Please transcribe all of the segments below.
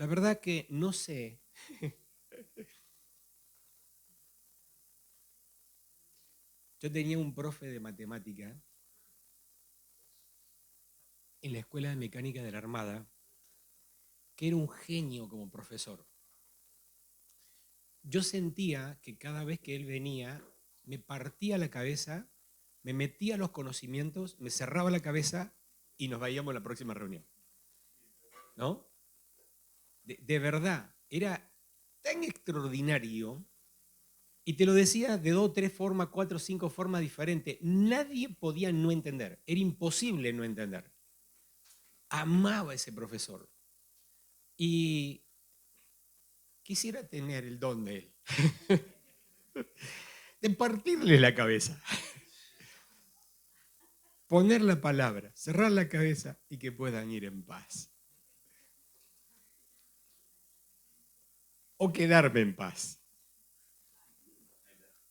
La verdad que no sé. Yo tenía un profe de matemática en la Escuela de Mecánica de la Armada que era un genio como profesor. Yo sentía que cada vez que él venía me partía la cabeza, me metía los conocimientos, me cerraba la cabeza y nos veíamos en la próxima reunión. ¿No? De verdad, era tan extraordinario y te lo decía de 2, 3 formas, 4, 5 formas diferentes. Nadie podía no entender, era imposible no entender. Amaba a ese profesor y quisiera tener el don de él, de partirle la cabeza, poner la palabra, cerrar la cabeza y que puedan ir en paz. O quedarme en paz.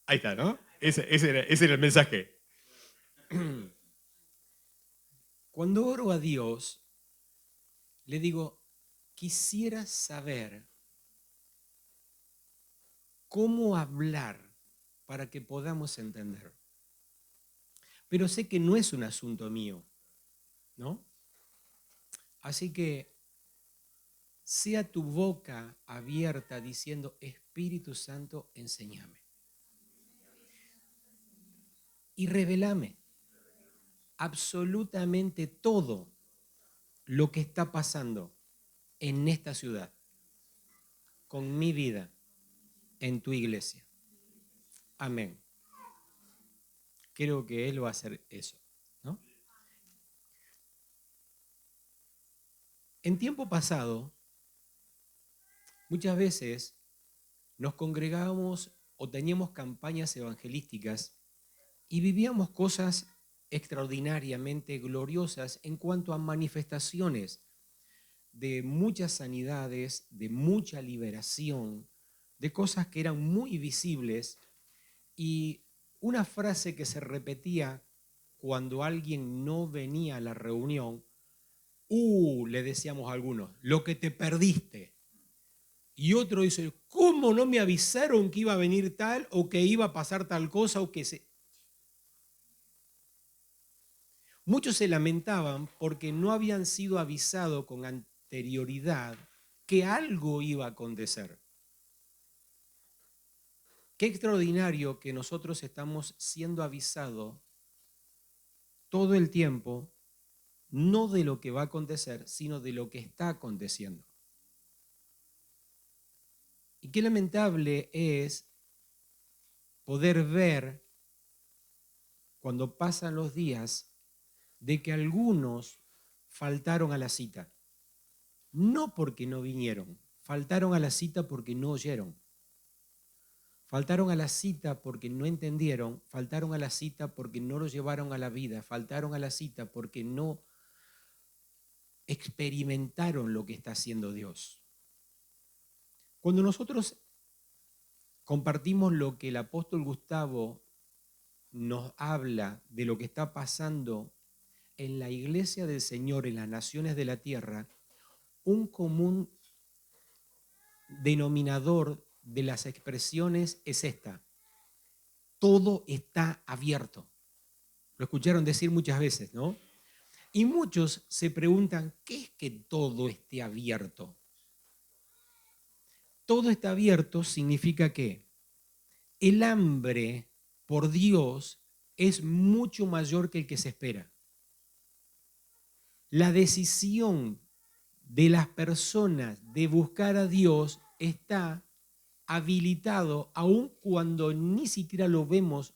Ahí está, ¿no? Ese era el mensaje. Cuando oro a Dios, le digo, quisiera saber cómo hablar para que podamos entender. Pero sé que no es un asunto mío, ¿no? Así que sea tu boca abierta diciendo, Espíritu Santo, enséñame. Y revelame absolutamente todo lo que está pasando en esta ciudad, con mi vida, en tu iglesia. Amén. Creo que Él va a hacer eso, ¿no? En tiempo pasado, muchas veces nos congregábamos o teníamos campañas evangelísticas y vivíamos cosas extraordinariamente gloriosas en cuanto a manifestaciones de muchas sanidades, de mucha liberación, de cosas que eran muy visibles. Y una frase que se repetía cuando alguien no venía a la reunión, le decíamos a algunos, lo que te perdiste. Y otro dice, ¿cómo no me avisaron que iba a venir tal o que iba a pasar tal cosa o que se... Muchos se lamentaban porque no habían sido avisados con anterioridad que algo iba a acontecer. Qué extraordinario que nosotros estamos siendo avisados todo el tiempo, no de lo que va a acontecer, sino de lo que está aconteciendo. Y qué lamentable es poder ver, cuando pasan los días, de que algunos faltaron a la cita. No porque no vinieron, faltaron a la cita porque no oyeron. Faltaron a la cita porque no entendieron, faltaron a la cita porque no lo llevaron a la vida, faltaron a la cita porque no experimentaron lo que está haciendo Dios. Cuando nosotros compartimos lo que el apóstol Gustavo nos habla de lo que está pasando en la iglesia del Señor, en las naciones de la tierra, un común denominador de las expresiones es esta: todo está abierto. Lo escucharon decir muchas veces, ¿no? Y muchos se preguntan, ¿qué es que todo esté abierto? Todo está abierto significa que el hambre por Dios es mucho mayor que el que se espera. La decisión de las personas de buscar a Dios está habilitado aun cuando ni siquiera lo vemos,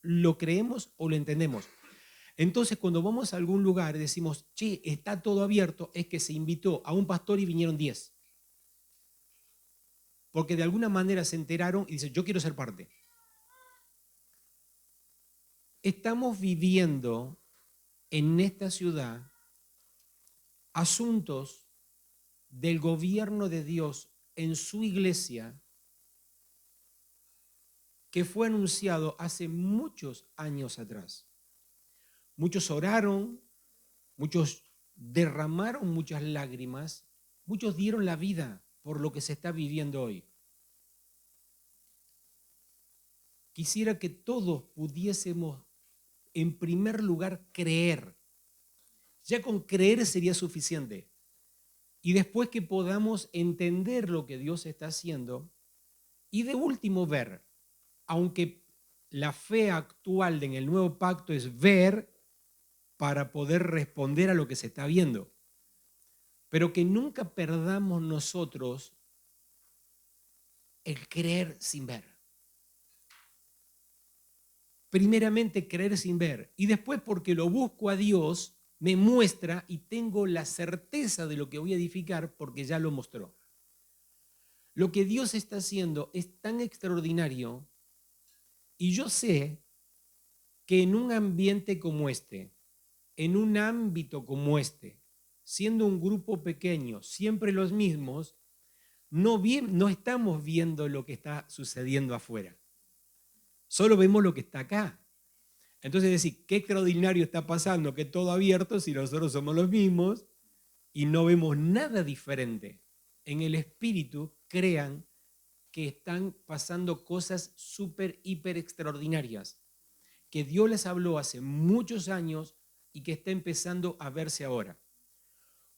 lo creemos o lo entendemos. Entonces, cuando vamos a algún lugar y decimos, che, está todo abierto, es que se invitó a un pastor y vinieron 10. Porque de alguna manera se enteraron y dicen, yo quiero ser parte. Estamos viviendo en esta ciudad asuntos del gobierno de Dios en su iglesia que fue anunciado hace muchos años atrás. Muchos oraron, muchos derramaron muchas lágrimas, Muchos dieron la vida por lo que se está viviendo hoy. Quisiera que todos pudiésemos, en primer lugar, creer. Ya con creer sería suficiente. Y después que podamos entender lo que Dios está haciendo. Y de último, ver. Aunque la fe actual en el nuevo pacto es ver para poder responder a lo que se está viendo. Pero que nunca perdamos nosotros el creer sin ver. Primeramente creer sin ver y después porque lo busco a Dios me muestra y tengo la certeza de lo que voy a edificar porque ya lo mostró. Lo que Dios está haciendo es tan extraordinario y yo sé que en un ambiente como este, en un ámbito como este, siendo un grupo pequeño, siempre los mismos, no estamos viendo lo que está sucediendo afuera. Solo vemos lo que está acá. Entonces decir, qué extraordinario está pasando, que todo abierto si nosotros somos los mismos y no vemos nada diferente. En el espíritu crean que están pasando cosas súper, hiper extraordinarias, que Dios les habló hace muchos años y que está empezando a verse ahora.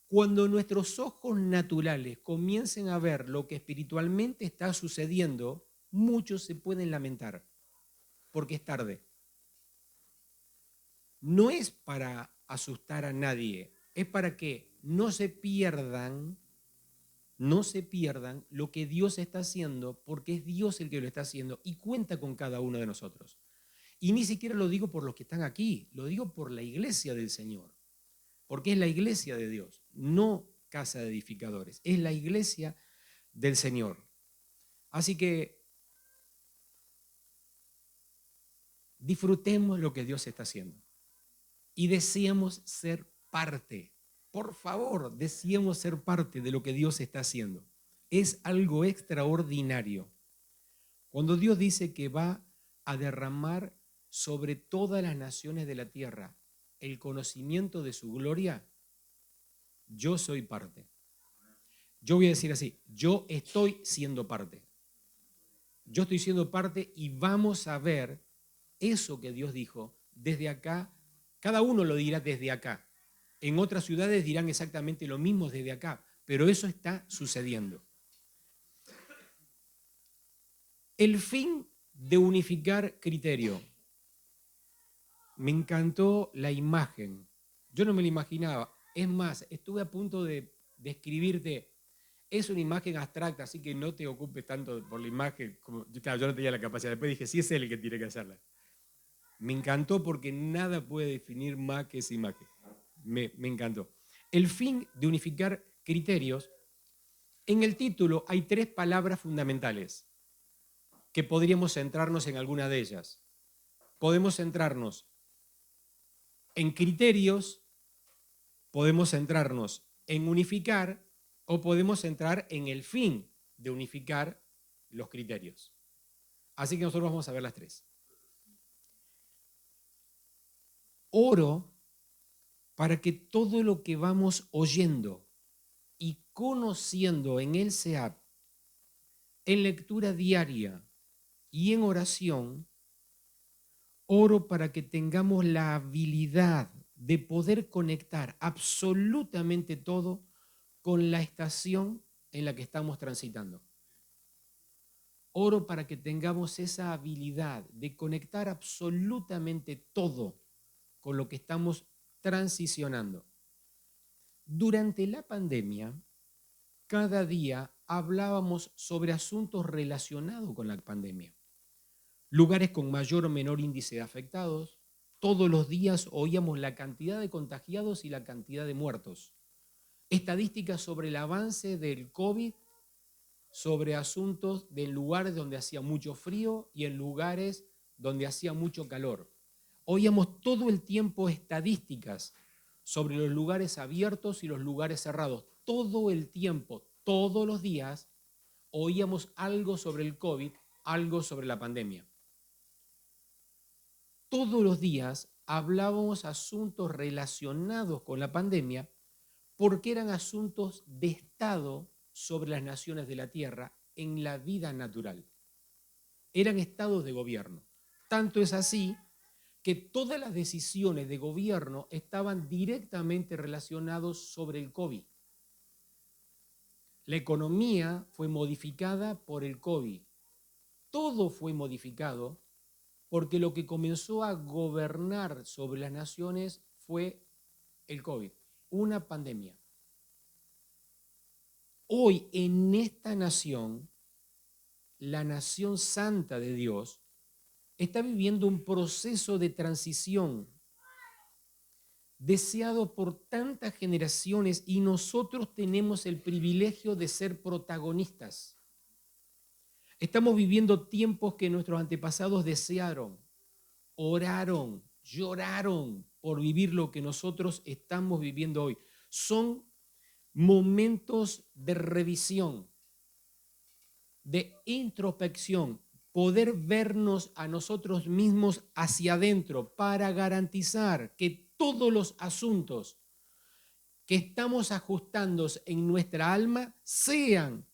Cuando nuestros ojos naturales comiencen a ver lo que espiritualmente está sucediendo, muchos se pueden lamentar, porque es tarde. No es para asustar a nadie, es para que no se pierdan lo que Dios está haciendo, porque es Dios el que lo está haciendo y cuenta con cada uno de nosotros. Y ni siquiera lo digo por los que están aquí, lo digo por la iglesia del Señor, porque es la iglesia de Dios, no casa de edificadores, es la iglesia del Señor. Así que disfrutemos lo que Dios está haciendo y deseamos ser parte. Por favor, deseemos ser parte de lo que Dios está haciendo. Es algo extraordinario. Cuando Dios dice que va a derramar sobre todas las naciones de la tierra el conocimiento de su gloria, yo soy parte. Yo voy a decir así, yo estoy siendo parte. Yo estoy siendo parte y vamos a ver eso que Dios dijo desde acá. Cada uno lo dirá desde acá. En otras ciudades dirán exactamente lo mismo desde acá, pero eso está sucediendo. El fin de unificar criterio. Me encantó la imagen. Yo no me la imaginaba. Es más, estuve a punto de escribirte. Es una imagen abstracta, así que no te ocupes tanto por la imagen. Claro, yo no tenía la capacidad. Después dije, sí es él el que tiene que hacerla. Me encantó porque nada puede definir más que esa imagen. Me encantó. El fin de unificar criterios. En el título hay 3 palabras fundamentales que podríamos centrarnos en alguna de ellas. Podemos centrarnos en criterios, podemos centrarnos en unificar o podemos centrar en el fin de unificar los criterios. Así que nosotros vamos a ver las 3. Oro para que todo lo que vamos oyendo y conociendo en el SEAP, en lectura diaria y en oración, oro para que tengamos la habilidad de poder conectar absolutamente todo con la estación en la que estamos transitando. Oro para que tengamos esa habilidad de conectar absolutamente todo con lo que estamos transicionando. Durante la pandemia, cada día hablábamos sobre asuntos relacionados con la pandemia. Lugares con mayor o menor índice de afectados. Todos los días oíamos la cantidad de contagiados y la cantidad de muertos. Estadísticas sobre el avance del COVID, sobre asuntos de lugares donde hacía mucho frío y en lugares donde hacía mucho calor. Oíamos todo el tiempo estadísticas sobre los lugares abiertos y los lugares cerrados. Todo el tiempo, todos los días, oíamos algo sobre el COVID, algo sobre la pandemia. Todos los días hablábamos asuntos relacionados con la pandemia porque eran asuntos de Estado sobre las naciones de la tierra en la vida natural. Eran estados de gobierno. Tanto es así que todas las decisiones de gobierno estaban directamente relacionadas sobre el COVID. La economía fue modificada por el COVID. Todo fue modificado porque lo que comenzó a gobernar sobre las naciones fue el COVID, una pandemia. Hoy en esta nación, la nación santa de Dios, está viviendo un proceso de transición deseado por tantas generaciones y nosotros tenemos el privilegio de ser protagonistas. Estamos viviendo tiempos que nuestros antepasados desearon, oraron, lloraron por vivir lo que nosotros estamos viviendo hoy. Son momentos de revisión, de introspección, poder vernos a nosotros mismos hacia adentro para garantizar que todos los asuntos que estamos ajustando en nuestra alma sean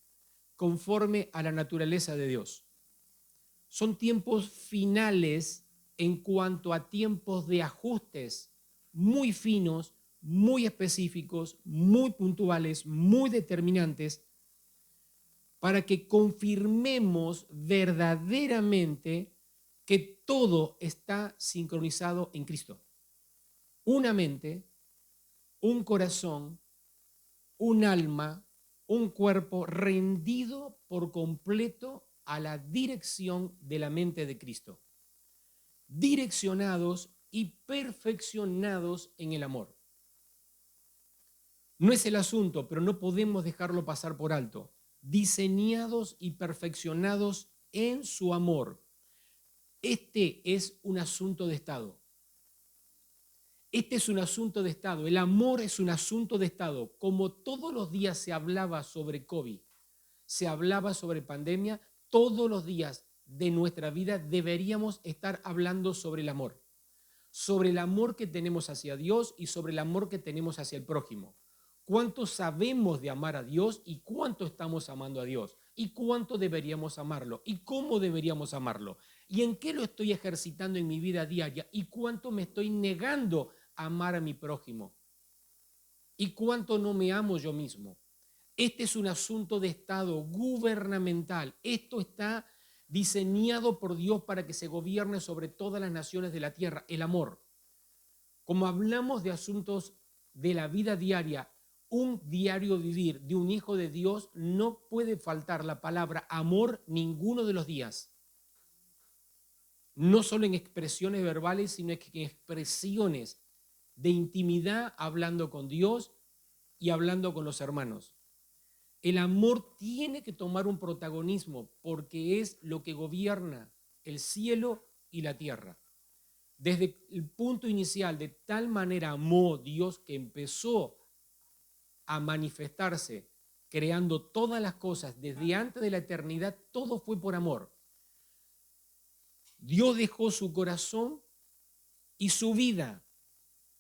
conforme a la naturaleza de Dios. Son tiempos finales en cuanto a tiempos de ajustes muy finos, muy específicos, muy puntuales, muy determinantes, para que confirmemos verdaderamente que todo está sincronizado en Cristo. Una mente, un corazón, un alma, un cuerpo rendido por completo a la dirección de la mente de Cristo. Direccionados y perfeccionados en el amor. No es el asunto, pero no podemos dejarlo pasar por alto. Diseñados y perfeccionados en su amor. Este es un asunto de Estado. Este es un asunto de Estado. El amor es un asunto de Estado. Como todos los días se hablaba sobre COVID, se hablaba sobre pandemia, todos los días de nuestra vida deberíamos estar hablando sobre el amor. Sobre el amor que tenemos hacia Dios y sobre el amor que tenemos hacia el prójimo. ¿Cuánto sabemos de amar a Dios y cuánto estamos amando a Dios? ¿Y cuánto deberíamos amarlo? ¿Y cómo deberíamos amarlo? ¿Y en qué lo estoy ejercitando en mi vida diaria? ¿Y cuánto me estoy negando a amar a mi prójimo? ¿Y cuánto no me amo yo mismo? Este es un asunto de Estado gubernamental. Esto está diseñado por Dios para que se gobierne sobre todas las naciones de la tierra, el amor. Como hablamos de asuntos de la vida diaria, un diario vivir de un hijo de Dios, no puede faltar la palabra amor ninguno de los días. No solo en expresiones verbales, sino en expresiones de intimidad, hablando con Dios y hablando con los hermanos. El amor tiene que tomar un protagonismo porque es lo que gobierna el cielo y la tierra. Desde el punto inicial, de tal manera amó Dios que empezó a manifestarse creando todas las cosas desde antes de la eternidad, todo fue por amor. Dios dejó su corazón y su vida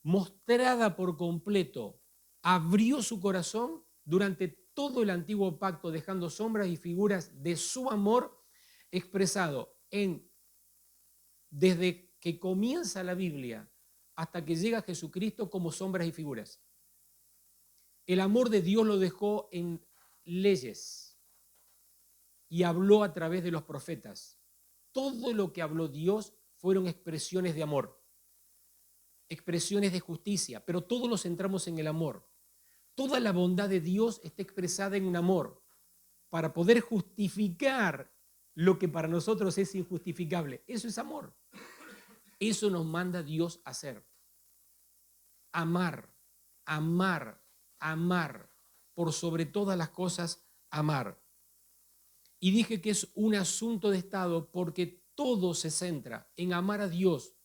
mostrada por completo, abrió su corazón durante todo el antiguo pacto, dejando sombras y figuras de su amor expresado desde que comienza la Biblia hasta que llega Jesucristo como sombras y figuras. El amor de Dios lo dejó en leyes y habló a través de los profetas. Todo lo que habló Dios fueron expresiones de amor, expresiones de justicia, pero todos los centramos en el amor. Toda la bondad de Dios está expresada en un amor para poder justificar lo que para nosotros es injustificable. Eso es amor. Eso nos manda Dios a hacer. Amar, amar, amar, por sobre todas las cosas, amar. Y dije que es un asunto de Estado porque todo se centra en amar a Dios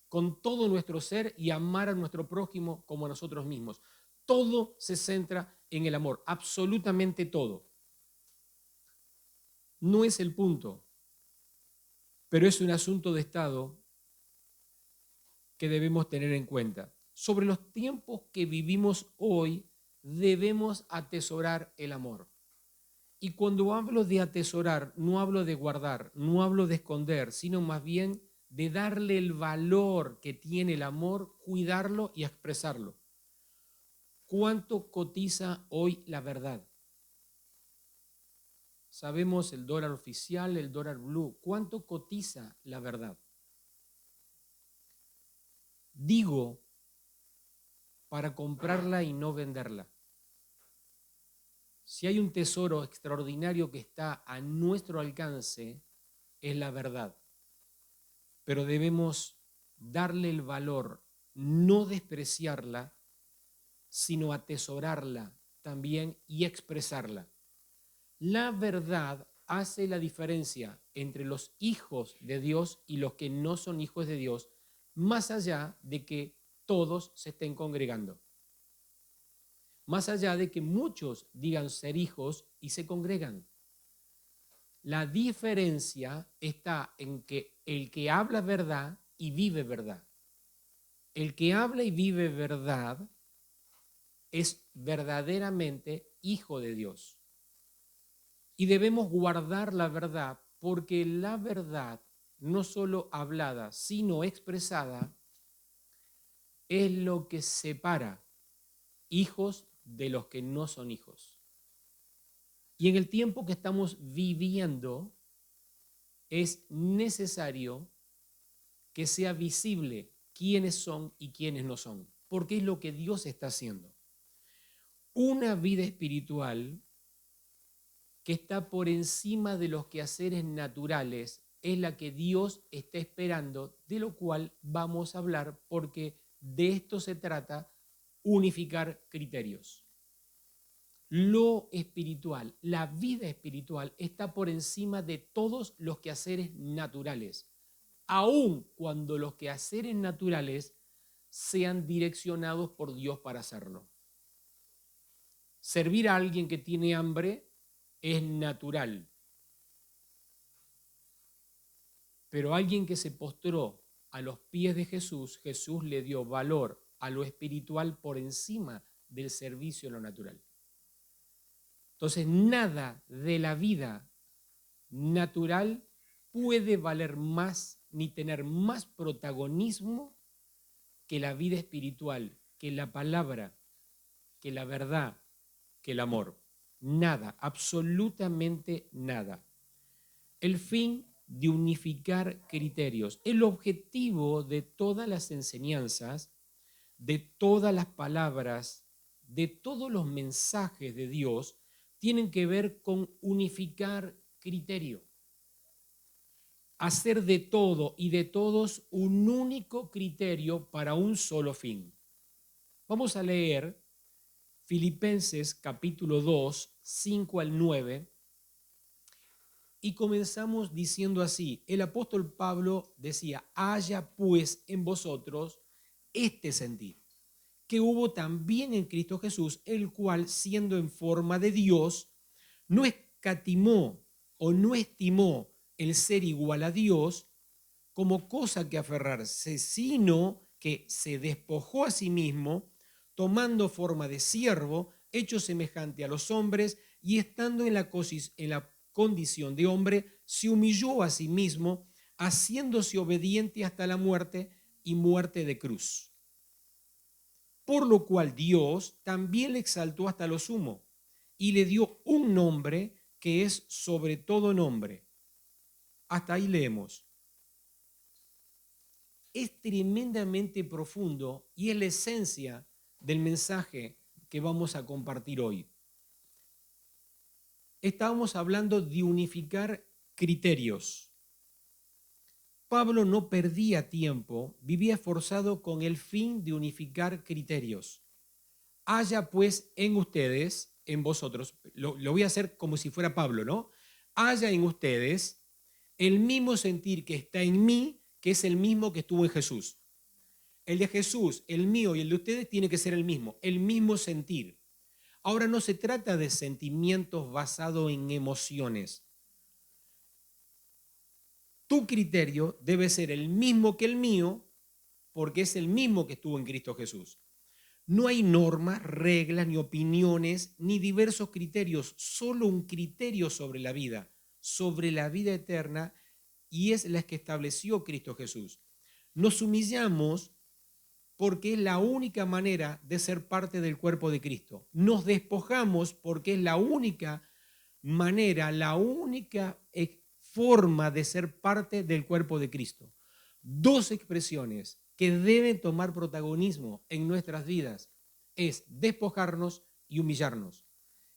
con todo nuestro ser y amar a nuestro prójimo como a nosotros mismos. Todo se centra en el amor, absolutamente todo. No es el punto, pero es un asunto de Estado que debemos tener en cuenta. sobre los tiempos que vivimos hoy, debemos atesorar el amor. Y cuando hablo de atesorar, no hablo de guardar, no hablo de esconder, sino más bien de darle el valor que tiene el amor, cuidarlo y expresarlo. ¿Cuánto cotiza hoy la verdad? Sabemos el dólar oficial, el dólar blue. ¿Cuánto cotiza la verdad? Digo, para comprarla y no venderla. Si hay un tesoro extraordinario que está a nuestro alcance, es la verdad. Pero debemos darle el valor, no despreciarla, sino atesorarla también y expresarla. La verdad hace la diferencia entre los hijos de Dios y los que no son hijos de Dios, más allá de que todos se estén congregando. Más allá de que muchos digan ser hijos y se congregan. La diferencia está en que el que habla verdad y vive verdad. El que habla y vive verdad es verdaderamente hijo de Dios. Y debemos guardar la verdad porque la verdad, no solo hablada, sino expresada, es lo que separa hijos de los que no son hijos. Y en el tiempo que estamos viviendo, es necesario que sea visible quiénes son y quiénes no son, porque es lo que Dios está haciendo. Una vida espiritual que está por encima de los quehaceres naturales es la que Dios está esperando, de lo cual vamos a hablar, porque de esto se trata, unificar criterios. Lo espiritual, la vida espiritual está por encima de todos los quehaceres naturales, aun cuando los quehaceres naturales sean direccionados por Dios para hacerlo. Servir a alguien que tiene hambre es natural, pero alguien que se postró a los pies de Jesús, Jesús le dio valor a lo espiritual por encima del servicio a lo natural. Entonces, nada de la vida natural puede valer más ni tener más protagonismo que la vida espiritual, que la palabra, que la verdad, que el amor. Nada, absolutamente nada. El fin de unificar criterios. El objetivo de todas las enseñanzas, de todas las palabras, de todos los mensajes de Dios, tienen que ver con unificar criterio. Hacer de todo y de todos un único criterio para un solo fin. Vamos a leer Filipenses capítulo 2, 5 al 9, y comenzamos diciendo así. El apóstol Pablo decía: haya pues en vosotros este sentir, que hubo también en Cristo Jesús, el cual, siendo en forma de Dios, no escatimó o no estimó el ser igual a Dios como cosa que aferrarse, sino que se despojó a sí mismo, tomando forma de siervo, hecho semejante a los hombres, y estando en la condición de hombre, se humilló a sí mismo, haciéndose obediente hasta la muerte y muerte de cruz. Por lo cual Dios también le exaltó hasta lo sumo y le dio un nombre que es sobre todo nombre. Hasta ahí leemos. Es tremendamente profundo y es la esencia del mensaje que vamos a compartir hoy. Estábamos hablando de unificar criterios. Pablo no perdía tiempo, vivía esforzado con el fin de unificar criterios. Haya pues en ustedes, en vosotros, lo voy a hacer como si fuera Pablo, ¿no? Haya en ustedes el mismo sentir que está en mí, que es el mismo que estuvo en Jesús. El de Jesús, el mío y el de ustedes tiene que ser el mismo sentir. Ahora no se trata de sentimientos basados en emociones. Tu criterio debe ser el mismo que el mío porque es el mismo que estuvo en Cristo Jesús. No hay normas, reglas, ni opiniones, ni diversos criterios, solo un criterio sobre la vida eterna, y es la que estableció Cristo Jesús. Nos humillamos porque es la única manera de ser parte del cuerpo de Cristo. Nos despojamos porque es la única manera, la única forma de ser parte del cuerpo de Cristo. Dos expresiones que deben tomar protagonismo en nuestras vidas es despojarnos y humillarnos.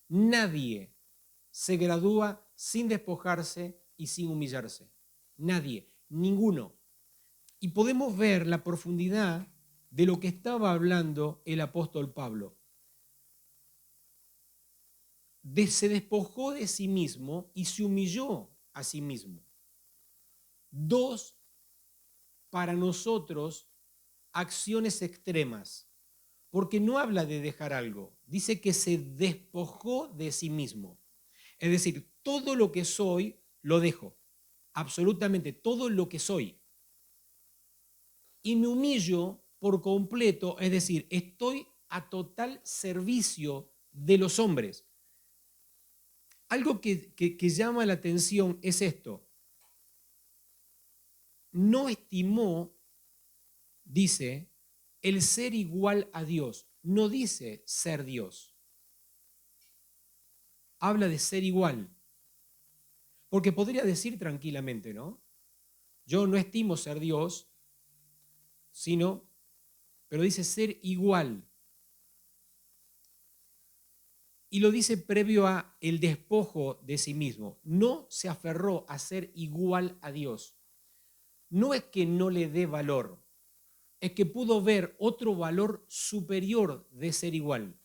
Nadie se gradúa sin despojarse y sin humillarse. Nadie, ninguno. Y podemos ver la profundidad de lo que estaba hablando el apóstol Pablo. Se despojó de sí mismo y se humilló a sí mismo. Dos, para nosotros, acciones extremas, porque no habla de dejar algo, dice que se despojó de sí mismo. Es decir, todo lo que soy lo dejo, absolutamente todo lo que soy. Y me humillo por completo, es decir, estoy a total servicio de los hombres. Algo que llama la atención es esto. No estimó, dice, el ser igual a Dios. No dice ser Dios. Habla de ser igual. Porque podría decir tranquilamente, ¿no? Yo no estimo ser Dios, pero dice ser igual. Y lo dice previo a el despojo de sí mismo. No se aferró a ser igual a Dios. No es que no le dé valor, es que pudo ver otro valor superior de ser igual.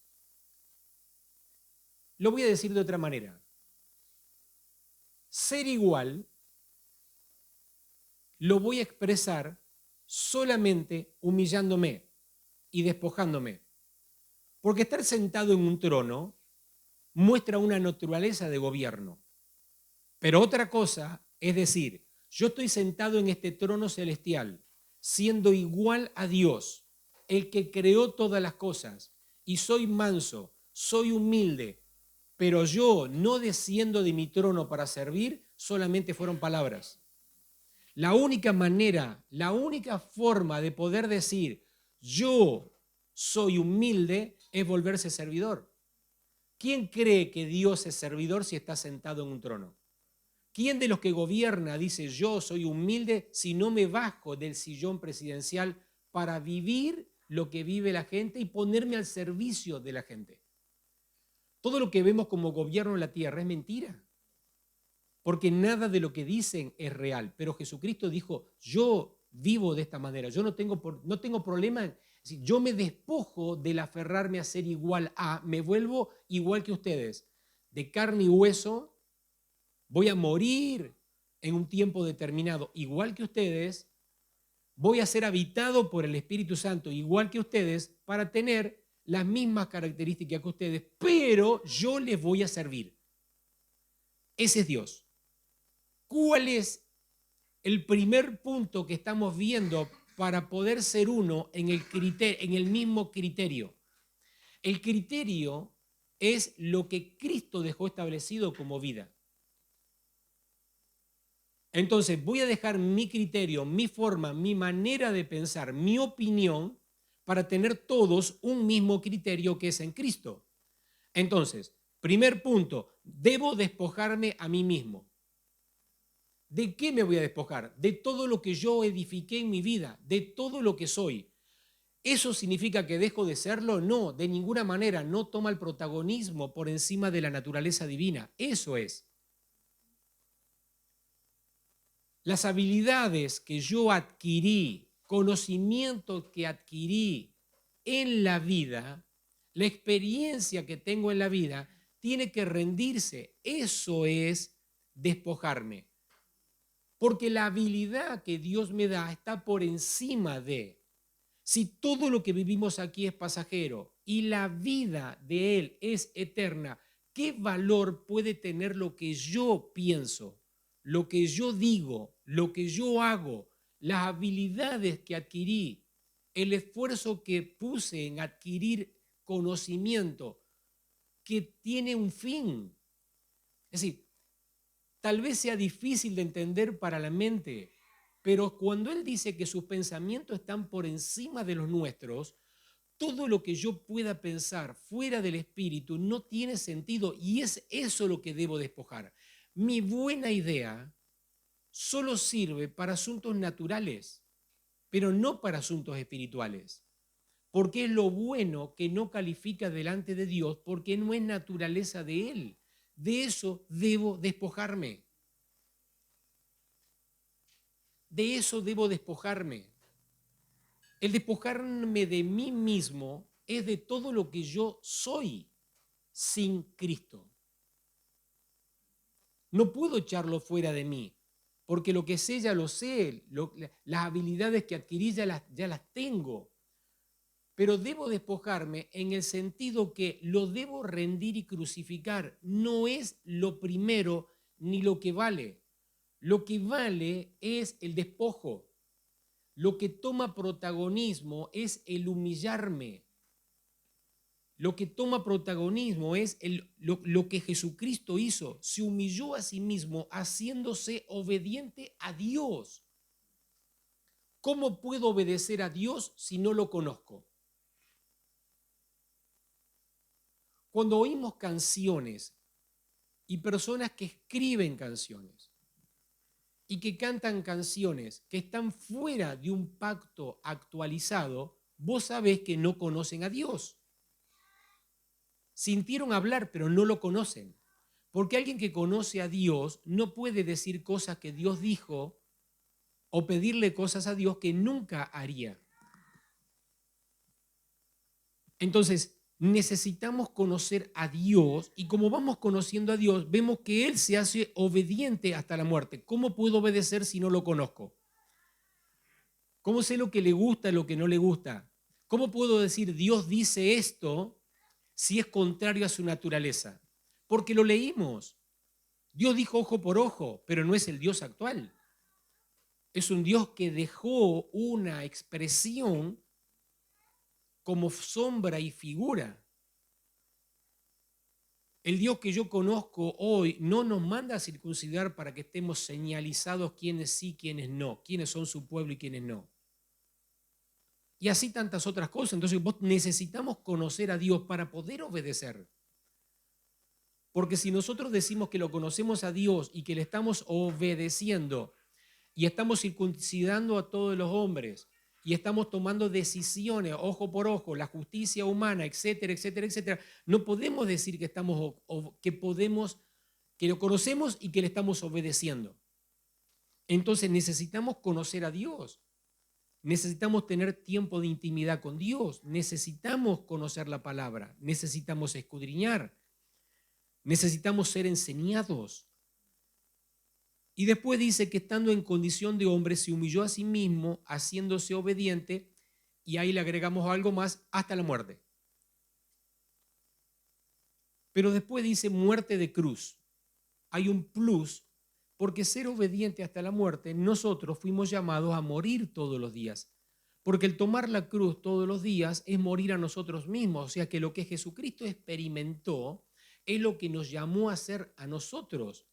Lo voy a decir de otra manera. Ser igual lo voy a expresar solamente humillándome y despojándome. Porque estar sentado en un trono muestra una naturaleza de gobierno. Pero otra cosa es decir, yo estoy sentado en este trono celestial, siendo igual a Dios, el que creó todas las cosas, y soy manso, soy humilde, pero yo no desciendo de mi trono para servir, solamente fueron palabras. La única manera, la única forma de poder decir yo soy humilde es volverse servidor. ¿Quién cree que Dios es servidor si está sentado en un trono? ¿Quién de los que gobierna dice yo soy humilde si no me bajo del sillón presidencial para vivir lo que vive la gente y ponerme al servicio de la gente? Todo lo que vemos como gobierno en la tierra es mentira, porque nada de lo que dicen es real. Pero Jesucristo dijo, yo vivo de esta manera, yo no tengo problema. Yo me despojo del aferrarme a ser igual a, me vuelvo igual que ustedes, de carne y hueso, voy a morir en un tiempo determinado, igual que ustedes, voy a ser habitado por el Espíritu Santo, igual que ustedes, para tener las mismas características que ustedes, pero yo les voy a servir. Ese es Dios. ¿Cuál es el primer punto que estamos viendo para poder ser uno en el mismo criterio? El criterio es lo que Cristo dejó establecido como vida. Entonces voy a dejar mi criterio, mi forma, mi manera de pensar, mi opinión, para tener todos un mismo criterio que es en Cristo. Entonces, primer punto, debo despojarme a mí mismo. ¿De qué me voy a despojar? De todo lo que yo edifiqué en mi vida, de todo lo que soy. ¿Eso significa que dejo de serlo? No, de ninguna manera. No toma el protagonismo por encima de la naturaleza divina. Eso es. Las habilidades que yo adquirí, conocimiento que adquirí en la vida, la experiencia que tengo en la vida, tiene que rendirse. Eso es despojarme. Porque la habilidad que Dios me da está por encima de. Si todo lo que vivimos aquí es pasajero y la vida de Él es eterna, ¿qué valor puede tener lo que yo pienso, lo que yo digo, lo que yo hago, las habilidades que adquirí, el esfuerzo que puse en adquirir conocimiento que tiene un fin. Es decir, tal vez sea difícil de entender para la mente, pero cuando él dice que sus pensamientos están por encima de los nuestros, todo lo que yo pueda pensar fuera del espíritu no tiene sentido y es eso lo que debo despojar. Mi buena idea solo sirve para asuntos naturales, pero no para asuntos espirituales. Porque es lo bueno que no califica delante de Dios porque no es naturaleza de Él. De eso debo despojarme. De eso debo despojarme. El despojarme de mí mismo es de todo lo que yo soy sin Cristo. No puedo echarlo fuera de mí, porque lo que sé ya lo sé, las habilidades que adquirí ya las tengo. Pero debo despojarme en el sentido que lo debo rendir y crucificar. No es lo primero ni lo que vale. Lo que vale es el despojo. Lo que toma protagonismo es el humillarme. Lo que toma protagonismo es lo que Jesucristo hizo. Se humilló a sí mismo haciéndose obediente a Dios. ¿Cómo puedo obedecer a Dios si no lo conozco? Cuando oímos canciones y personas que escriben canciones y que cantan canciones que están fuera de un pacto actualizado, vos sabés que no conocen a Dios. Sintieron hablar, pero no lo conocen. Porque alguien que conoce a Dios no puede decir cosas que Dios dijo o pedirle cosas a Dios que nunca haría. Entonces, necesitamos conocer a Dios y como vamos conociendo a Dios, vemos que Él se hace obediente hasta la muerte. ¿Cómo puedo obedecer si no lo conozco? ¿Cómo sé lo que le gusta y lo que no le gusta? ¿Cómo puedo decir Dios dice esto si es contrario a su naturaleza? Porque lo leímos. Dios dijo ojo por ojo, pero no es el Dios actual. Es un Dios que dejó una expresión como sombra y figura. El Dios que yo conozco hoy no nos manda a circuncidar para que estemos señalizados quiénes sí, quiénes no, quiénes son su pueblo y quiénes no. Y así tantas otras cosas. Entonces necesitamos conocer a Dios para poder obedecer. Porque si nosotros decimos que lo conocemos a Dios y que le estamos obedeciendo y estamos circuncidando a todos los hombres y estamos tomando decisiones ojo por ojo, la justicia humana, etcétera, etcétera, etcétera, no podemos decir que que lo conocemos y que le estamos obedeciendo. Entonces necesitamos conocer a Dios. Necesitamos tener tiempo de intimidad con Dios. Necesitamos conocer la palabra. Necesitamos escudriñar. Necesitamos ser enseñados. Y después dice que estando en condición de hombre se humilló a sí mismo, haciéndose obediente, y ahí le agregamos algo más, hasta la muerte. Pero después dice muerte de cruz. Hay un plus, porque ser obediente hasta la muerte, nosotros fuimos llamados a morir todos los días. Porque el tomar la cruz todos los días es morir a nosotros mismos. O sea que lo que Jesucristo experimentó es lo que nos llamó a hacer a nosotros.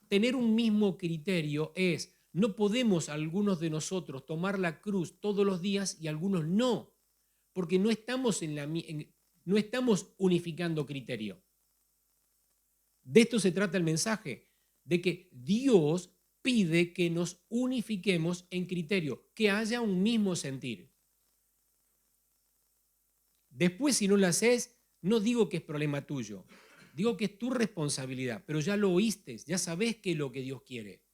Tener un mismo criterio es, no podemos algunos de nosotros tomar la cruz todos los días y algunos no, porque no estamos, no estamos unificando criterio. De esto se trata el mensaje, de que Dios pide que nos unifiquemos en criterio, que haya un mismo sentir. Después, si no lo haces, no digo que es problema tuyo, digo que es tu responsabilidad, pero ya lo oíste, ya sabes qué es lo que Dios quiere.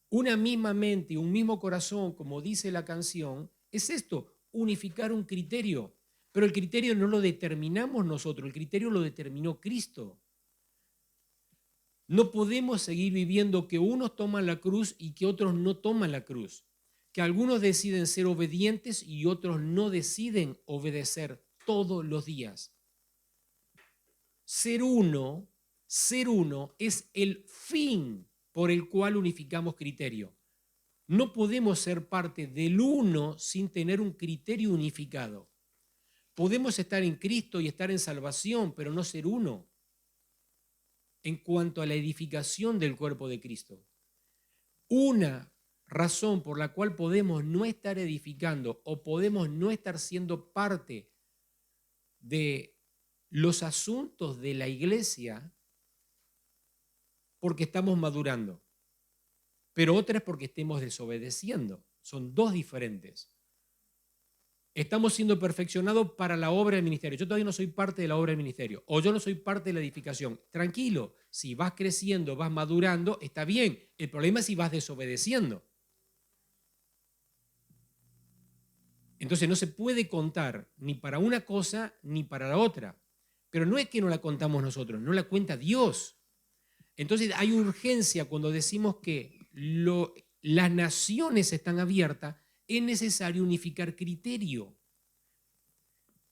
Una misma mente, un mismo corazón, como dice la canción, es esto, unificar un criterio. Pero el criterio no lo determinamos nosotros, el criterio lo determinó Cristo. No podemos seguir viviendo que unos toman la cruz y que otros no toman la cruz. Que algunos deciden ser obedientes y otros no deciden obedecer todos los días. Ser uno es el fin por el cual unificamos criterio. No podemos ser parte del uno sin tener un criterio unificado. Podemos estar en Cristo y estar en salvación, pero no ser uno en cuanto a la edificación del cuerpo de Cristo. Una razón por la cual podemos no estar edificando o podemos no estar siendo parte de los asuntos de la iglesia porque estamos madurando, pero otra es porque estemos desobedeciendo. Son dos diferentes. Estamos siendo perfeccionados para la obra del ministerio. Yo todavía no soy parte de la obra del ministerio, o yo no soy parte de la edificación. Tranquilo, si vas creciendo, vas madurando, está bien. El problema es si vas desobedeciendo. Entonces no se puede contar ni para una cosa ni para la otra. Pero no es que no la contamos nosotros, no la cuenta Dios. Entonces hay urgencia cuando decimos que las naciones están abiertas, es necesario unificar criterio.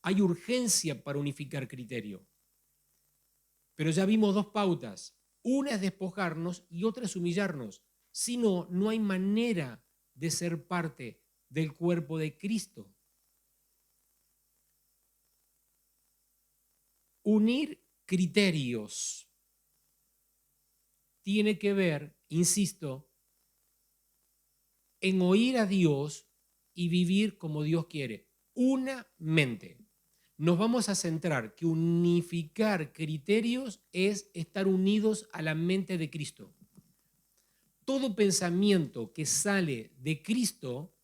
Hay urgencia para unificar criterio. Pero ya vimos dos pautas. Una es despojarnos y otra es humillarnos. Si no, no hay manera de ser parte del cuerpo de Cristo. Unir criterios tiene que ver, insisto, en oír a Dios y vivir como Dios quiere. Una mente. Nos vamos a centrar que unificar criterios es estar unidos a la mente de Cristo. Todo pensamiento que sale de Cristo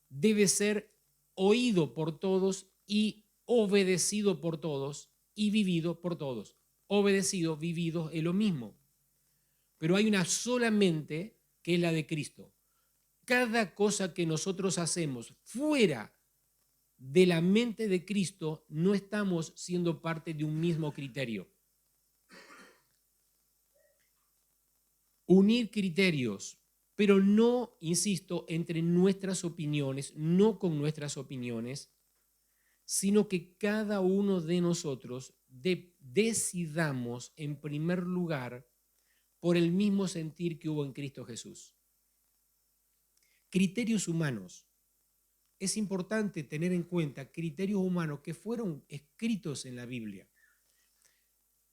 debe ser oído por todos y obedecido por todos y vivido por todos. Obedecido, vivido es lo mismo. Pero hay una sola mente que es la de Cristo. Cada cosa que nosotros hacemos fuera de la mente de Cristo, no estamos siendo parte de un mismo criterio. Unir criterios, pero no, insisto, entre nuestras opiniones, no con nuestras opiniones, sino que cada uno de nosotros decidamos en primer lugar por el mismo sentir que hubo en Cristo Jesús. Criterios humanos. Es importante tener en cuenta criterios humanos que fueron escritos en la Biblia.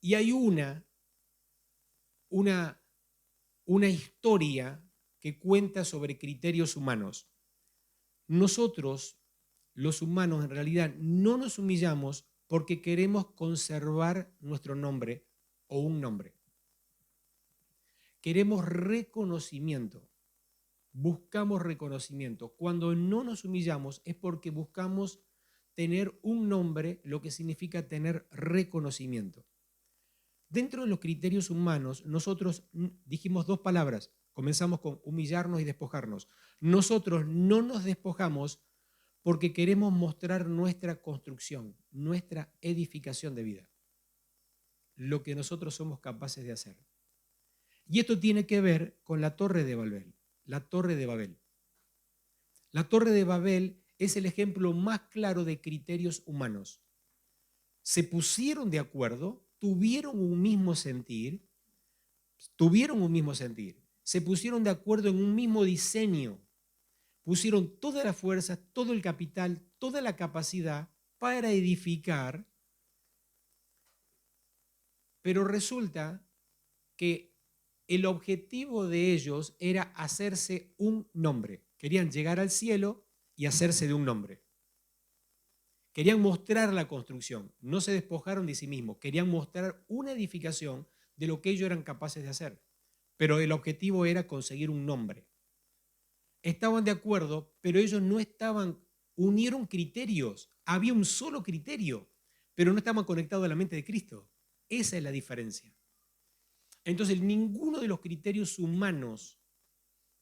Y hay una historia que cuenta sobre criterios humanos. Nosotros, los humanos, en realidad no nos humillamos porque queremos conservar nuestro nombre o un nombre. Queremos reconocimiento. Buscamos reconocimiento. Cuando no nos humillamos es porque buscamos tener un nombre, lo que significa tener reconocimiento. Dentro de los criterios humanos, nosotros dijimos dos palabras. Comenzamos con humillarnos y despojarnos. Nosotros no nos despojamos porque queremos mostrar nuestra construcción, nuestra edificación de vida. Lo que nosotros somos capaces de hacer. Y esto tiene que ver con la Torre de Babel. La Torre de Babel. La Torre de Babel es el ejemplo más claro de criterios humanos. Se pusieron de acuerdo, tuvieron un mismo sentir, se pusieron de acuerdo en un mismo diseño, pusieron toda la fuerza, todo el capital, toda la capacidad para edificar, pero resulta que el objetivo de ellos era hacerse un nombre. Querían llegar al cielo y hacerse de un nombre. Querían mostrar la construcción, no se despojaron de sí mismos, querían mostrar una edificación de lo que ellos eran capaces de hacer. Pero el objetivo era conseguir un nombre. Estaban de acuerdo, pero ellos no unieron criterios. Había un solo criterio, pero no estaban conectados a la mente de Cristo. Esa es la diferencia. Entonces, ninguno de los criterios humanos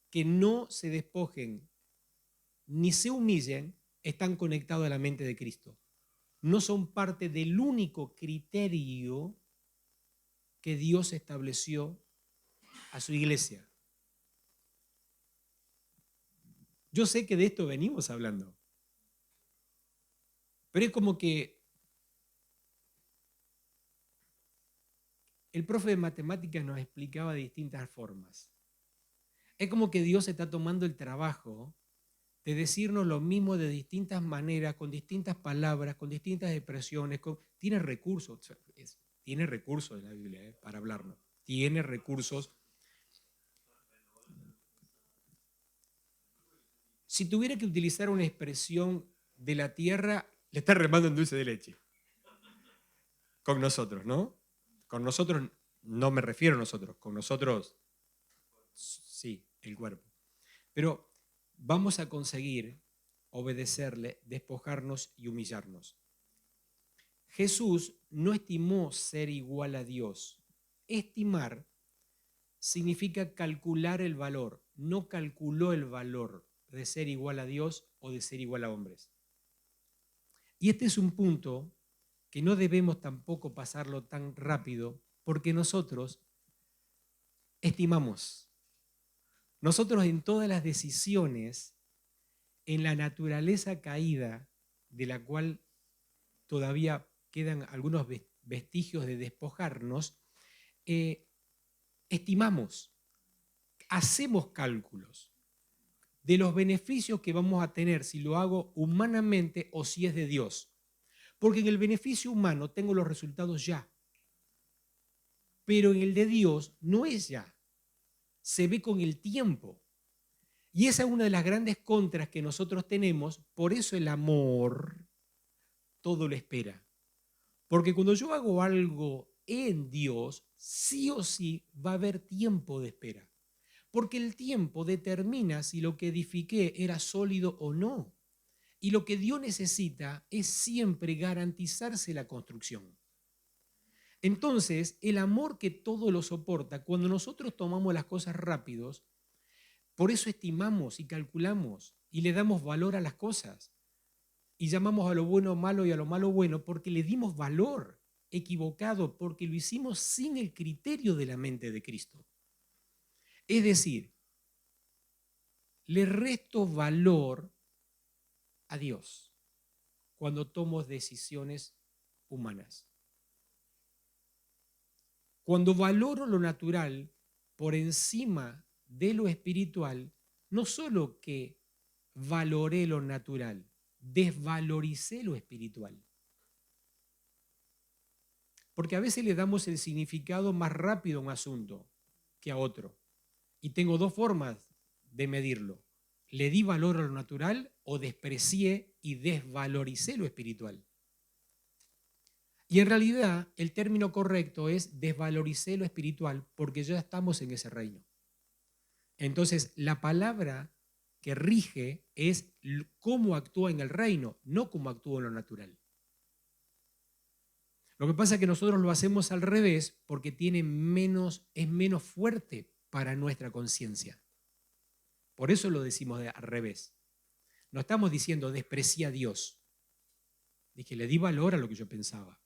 que no se despojen ni se humillen están conectados a la mente de Cristo. No son parte del único criterio que Dios estableció a su iglesia. Yo sé que de esto venimos hablando, pero es como que el profe de matemáticas nos explicaba de distintas formas. Es como que Dios está tomando el trabajo de decirnos lo mismo de distintas maneras, con distintas palabras, con distintas expresiones. Tiene recursos, tiene recursos en la Biblia para hablarnos. Tiene recursos. Si tuviera que utilizar una expresión de la tierra, le está remando en dulce de leche. Con nosotros, ¿no? Con nosotros no me refiero a nosotros, con nosotros sí, el cuerpo. Pero vamos a conseguir obedecerle, despojarnos y humillarnos. Jesús no estimó ser igual a Dios. Estimar significa calcular el valor. No calculó el valor de ser igual a Dios o de ser igual a hombres. Y este es un punto que no debemos tampoco pasarlo tan rápido porque nosotros estimamos. Nosotros en todas las decisiones, en la naturaleza caída de la cual todavía quedan algunos vestigios de despojarnos, estimamos, hacemos cálculos de los beneficios que vamos a tener si lo hago humanamente o si es de Dios. Porque en el beneficio humano tengo los resultados ya, pero en el de Dios no es ya, se ve con el tiempo. Y esa es una de las grandes contras que nosotros tenemos, por eso el amor todo lo espera. Porque cuando yo hago algo en Dios, sí o sí va a haber tiempo de espera. Porque el tiempo determina si lo que edifiqué era sólido o no. Y lo que Dios necesita es siempre garantizarse la construcción. Entonces, el amor que todo lo soporta, cuando nosotros tomamos las cosas rápidos, por eso estimamos y calculamos y le damos valor a las cosas. Y llamamos a lo bueno malo y a lo malo bueno porque le dimos valor equivocado, porque lo hicimos sin el criterio de la mente de Cristo. Es decir, le resto valor a Dios cuando tomo decisiones humanas. Cuando valoro lo natural por encima de lo espiritual, no solo que valoré lo natural, desvaloricé lo espiritual. Porque a veces le damos el significado más rápido a un asunto que a otro. Y tengo dos formas de medirlo. ¿Le di valor a lo natural o desprecié y desvaloricé lo espiritual? Y en realidad el término correcto es desvaloricé lo espiritual porque ya estamos en ese reino. Entonces la palabra que rige es cómo actúa en el reino, no cómo actúa en lo natural. Lo que pasa es que nosotros lo hacemos al revés porque es menos fuerte para nuestra conciencia. Por eso lo decimos al revés. No estamos diciendo desprecié a Dios. Dije, le di valor a lo que yo pensaba.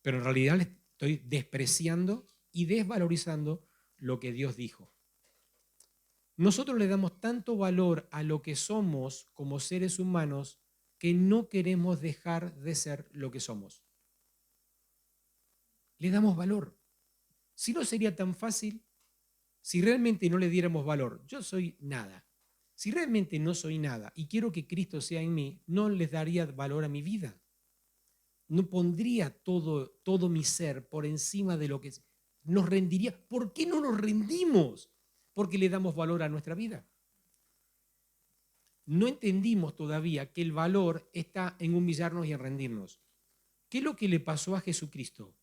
Pero en realidad le estoy despreciando y desvalorizando lo que Dios dijo. Nosotros le damos tanto valor a lo que somos como seres humanos que no queremos dejar de ser lo que somos. Le damos valor. Si no sería tan fácil, si realmente no le diéramos valor, yo soy nada. Si realmente no soy nada y quiero que Cristo sea en mí, no les daría valor a mi vida. No pondría todo mi ser por encima de lo que nos rendiría. ¿Por qué no nos rendimos? Porque le damos valor a nuestra vida. No entendimos todavía que el valor está en humillarnos y en rendirnos. ¿Qué es lo que le pasó a Jesucristo?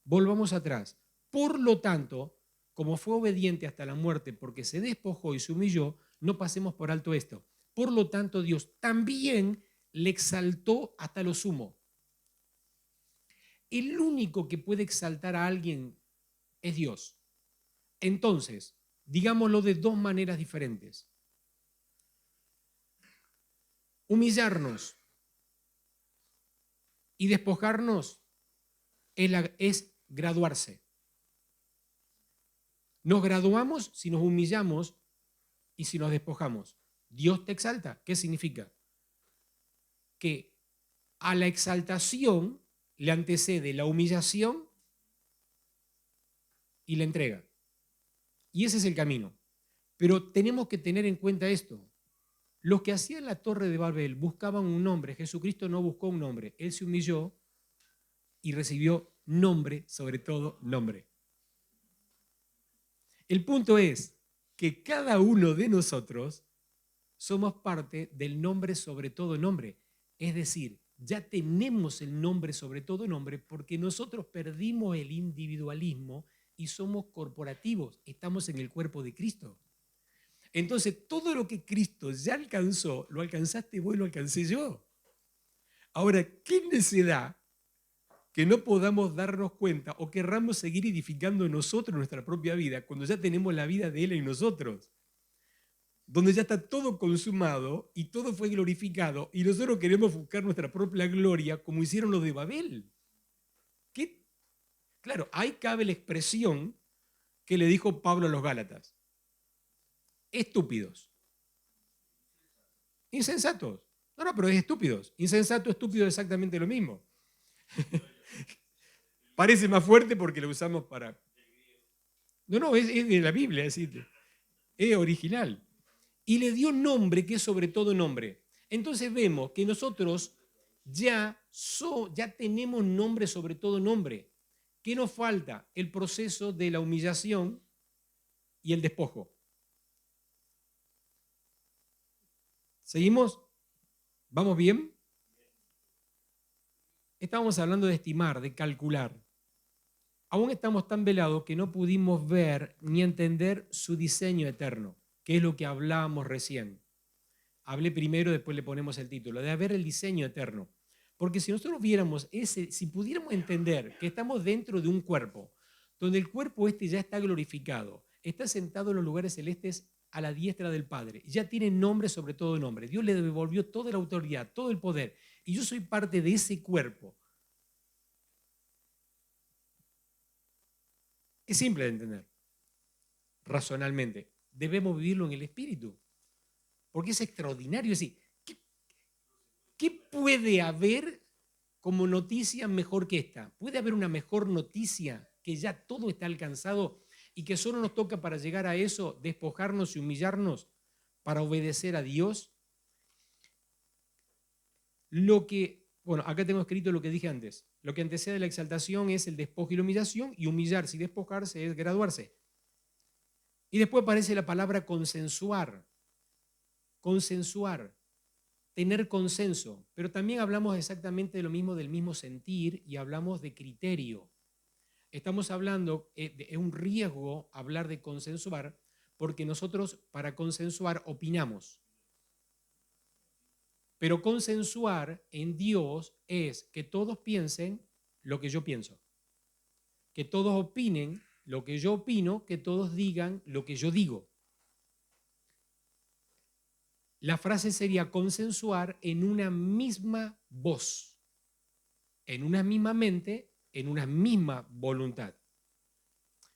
Volvamos atrás. Por lo tanto, como fue obediente hasta la muerte porque se despojó y se humilló, no pasemos por alto esto. Por lo tanto, Dios también le exaltó hasta lo sumo. El único que puede exaltar a alguien es Dios. Entonces, digámoslo de dos maneras diferentes. Humillarnos y despojarnos es graduarse. Nos graduamos si nos humillamos y si nos despojamos. Dios te exalta. ¿Qué significa? Que a la exaltación le antecede la humillación y la entrega. Y ese es el camino. Pero tenemos que tener en cuenta esto. Los que hacían la torre de Babel buscaban un nombre. Jesucristo no buscó un nombre. Él se humilló y recibió nombre, sobre todo nombre. El punto es que cada uno de nosotros somos parte del nombre sobre todo nombre. Es decir, ya tenemos el nombre sobre todo nombre porque nosotros perdimos el individualismo y somos corporativos. Estamos en el cuerpo de Cristo. Entonces, todo lo que Cristo ya alcanzó, lo alcanzaste vos y lo alcancé yo. Ahora, ¿qué necedad que no podamos darnos cuenta o querramos seguir edificando nosotros nuestra propia vida cuando ya tenemos la vida de Él en nosotros? Donde ya está todo consumado y todo fue glorificado y nosotros queremos buscar nuestra propia gloria como hicieron los de Babel. ¿Qué? Claro, ahí cabe la expresión que le dijo Pablo a los Gálatas. Estúpidos. Insensatos. No, pero es estúpidos. Insensato, estúpido, exactamente lo mismo. Parece más fuerte porque lo usamos para... No, es de la Biblia, es original. Y le dio nombre que es sobre todo nombre. Entonces vemos que nosotros ya tenemos nombre sobre todo nombre. ¿Qué nos falta? El proceso de la humillación y el despojo. ¿Seguimos? ¿Vamos bien? Estábamos hablando de estimar, de calcular. Aún estamos tan velados que no pudimos ver ni entender su diseño eterno, que es lo que hablábamos recién. Hablé primero, después le ponemos el título, de ver el diseño eterno. Porque si nosotros viéramos si pudiéramos entender que estamos dentro de un cuerpo, donde el cuerpo ya está glorificado, está sentado en los lugares celestes a la diestra del Padre, ya tiene nombre sobre todo nombre, Dios le devolvió toda la autoridad, todo el poder, y yo soy parte de ese cuerpo. Es simple de entender, razonalmente. Debemos vivirlo en el Espíritu, porque es extraordinario. Es decir, ¿qué puede haber como noticia mejor que esta? ¿Puede haber una mejor noticia que ya todo está alcanzado y que solo nos toca para llegar a eso despojarnos y humillarnos para obedecer a Dios? Acá tengo escrito lo que dije antes. Lo que antecede la exaltación es el despojo y la humillación, y humillarse y despojarse es graduarse. Y después aparece la palabra consensuar. Consensuar. Tener consenso, pero también hablamos exactamente de lo mismo, del mismo sentir, y hablamos de criterio. Estamos hablando, es un riesgo hablar de consensuar, porque nosotros para consensuar opinamos. Pero consensuar en Dios es que todos piensen lo que yo pienso, que todos opinen lo que yo opino, que todos digan lo que yo digo. La frase sería consensuar en una misma voz, en una misma mente, en una misma voluntad.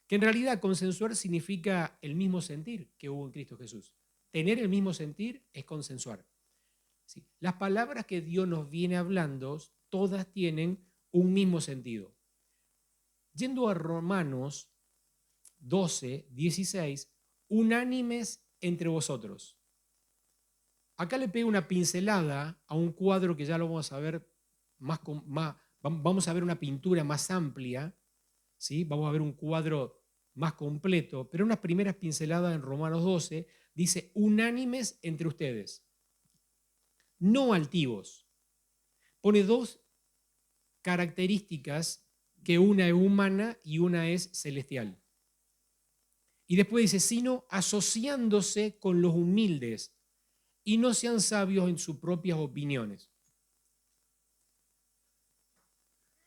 Que en realidad consensuar significa el mismo sentir que hubo en Cristo Jesús. Tener el mismo sentir es consensuar. ¿Sí? Las palabras que Dios nos viene hablando, todas tienen un mismo sentido. Yendo a Romanos 12, 16, unánimes entre vosotros. Acá le pego una pincelada a un cuadro que ya lo vamos a ver vamos a ver una pintura más amplia, ¿sí? Vamos a ver un cuadro más completo, pero unas primeras pinceladas en Romanos 12 dice unánimes entre ustedes, no altivos. Pone dos características, que una es humana y una es celestial. Y después dice, sino asociándose con los humildes, y no sean sabios en sus propias opiniones.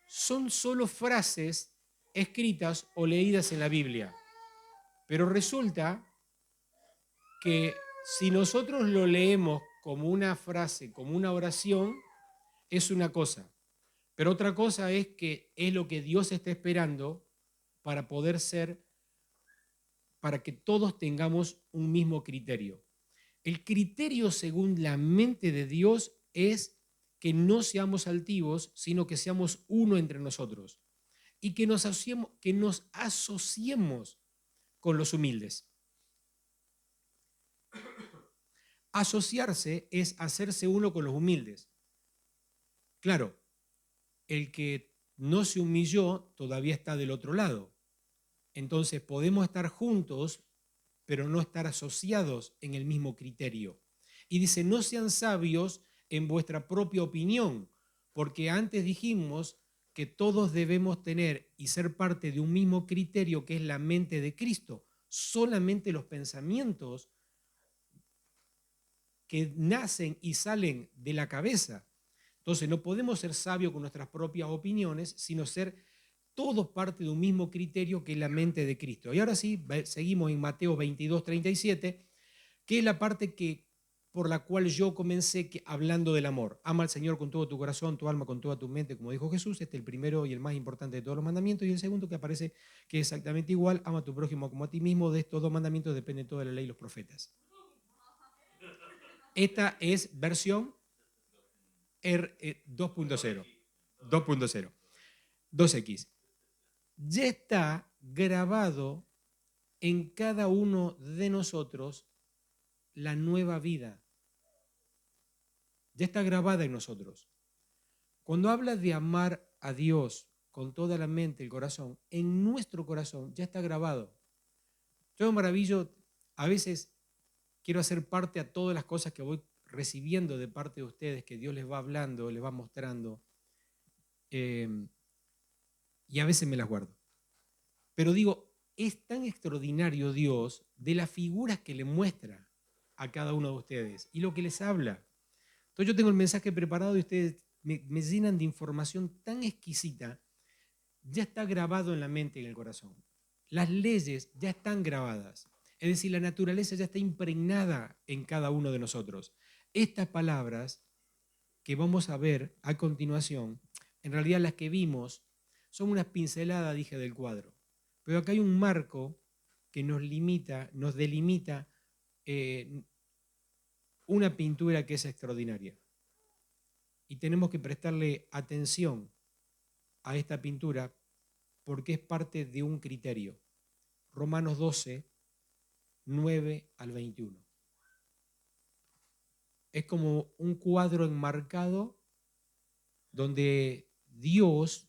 Son solo frases escritas o leídas en la Biblia, pero resulta que si nosotros lo leemos como una frase, como una oración, es una cosa, pero otra cosa es que es lo que Dios está esperando para poder ser, para que todos tengamos un mismo criterio. El criterio según la mente de Dios es que no seamos altivos, sino que seamos uno entre nosotros y que nos asociemos con los humildes. Asociarse es hacerse uno con los humildes. Claro, el que no se humilló todavía está del otro lado. Entonces podemos estar juntos, pero no estar asociados en el mismo criterio. Y dice, no sean sabios en vuestra propia opinión, porque antes dijimos que todos debemos tener y ser parte de un mismo criterio que es la mente de Cristo. Solamente los pensamientos que nacen y salen de la cabeza. Entonces no podemos ser sabios con nuestras propias opiniones, sino ser todos parte de un mismo criterio que es la mente de Cristo. Y ahora sí, seguimos en Mateo 22, 37, que es la parte por la cual yo comencé hablando del amor. Ama al Señor con todo tu corazón, tu alma, con toda tu mente, como dijo Jesús. Este es el primero y el más importante de todos los mandamientos. Y el segundo que aparece, que es exactamente igual, ama a tu prójimo como a ti mismo. De estos dos mandamientos depende toda la ley y los profetas. Esta es versión 2.0. 2.0. 2X. Ya está grabado en cada uno de nosotros la nueva vida. Ya está grabada en nosotros. Cuando habla de amar a Dios con toda la mente y el corazón, en nuestro corazón ya está grabado. Yo me maravillo, a veces quiero hacer parte a todas las cosas que voy recibiendo de parte de ustedes, que Dios les va hablando, les va mostrando, y a veces me las guardo. Pero digo, es tan extraordinario Dios de las figuras que le muestra a cada uno de ustedes y lo que les habla. Entonces yo tengo el mensaje preparado y ustedes me llenan de información tan exquisita. Ya está grabado en la mente y en el corazón. Las leyes ya están grabadas. Es decir, la naturaleza ya está impregnada en cada uno de nosotros. Estas palabras que vamos a ver a continuación, en realidad las que vimos, son unas pinceladas, dije, del cuadro. Pero acá hay un marco que nos limita, nos delimita una pintura que es extraordinaria. Y tenemos que prestarle atención a esta pintura porque es parte de un criterio. Romanos 12, 9 al 21. Es como un cuadro enmarcado donde Dios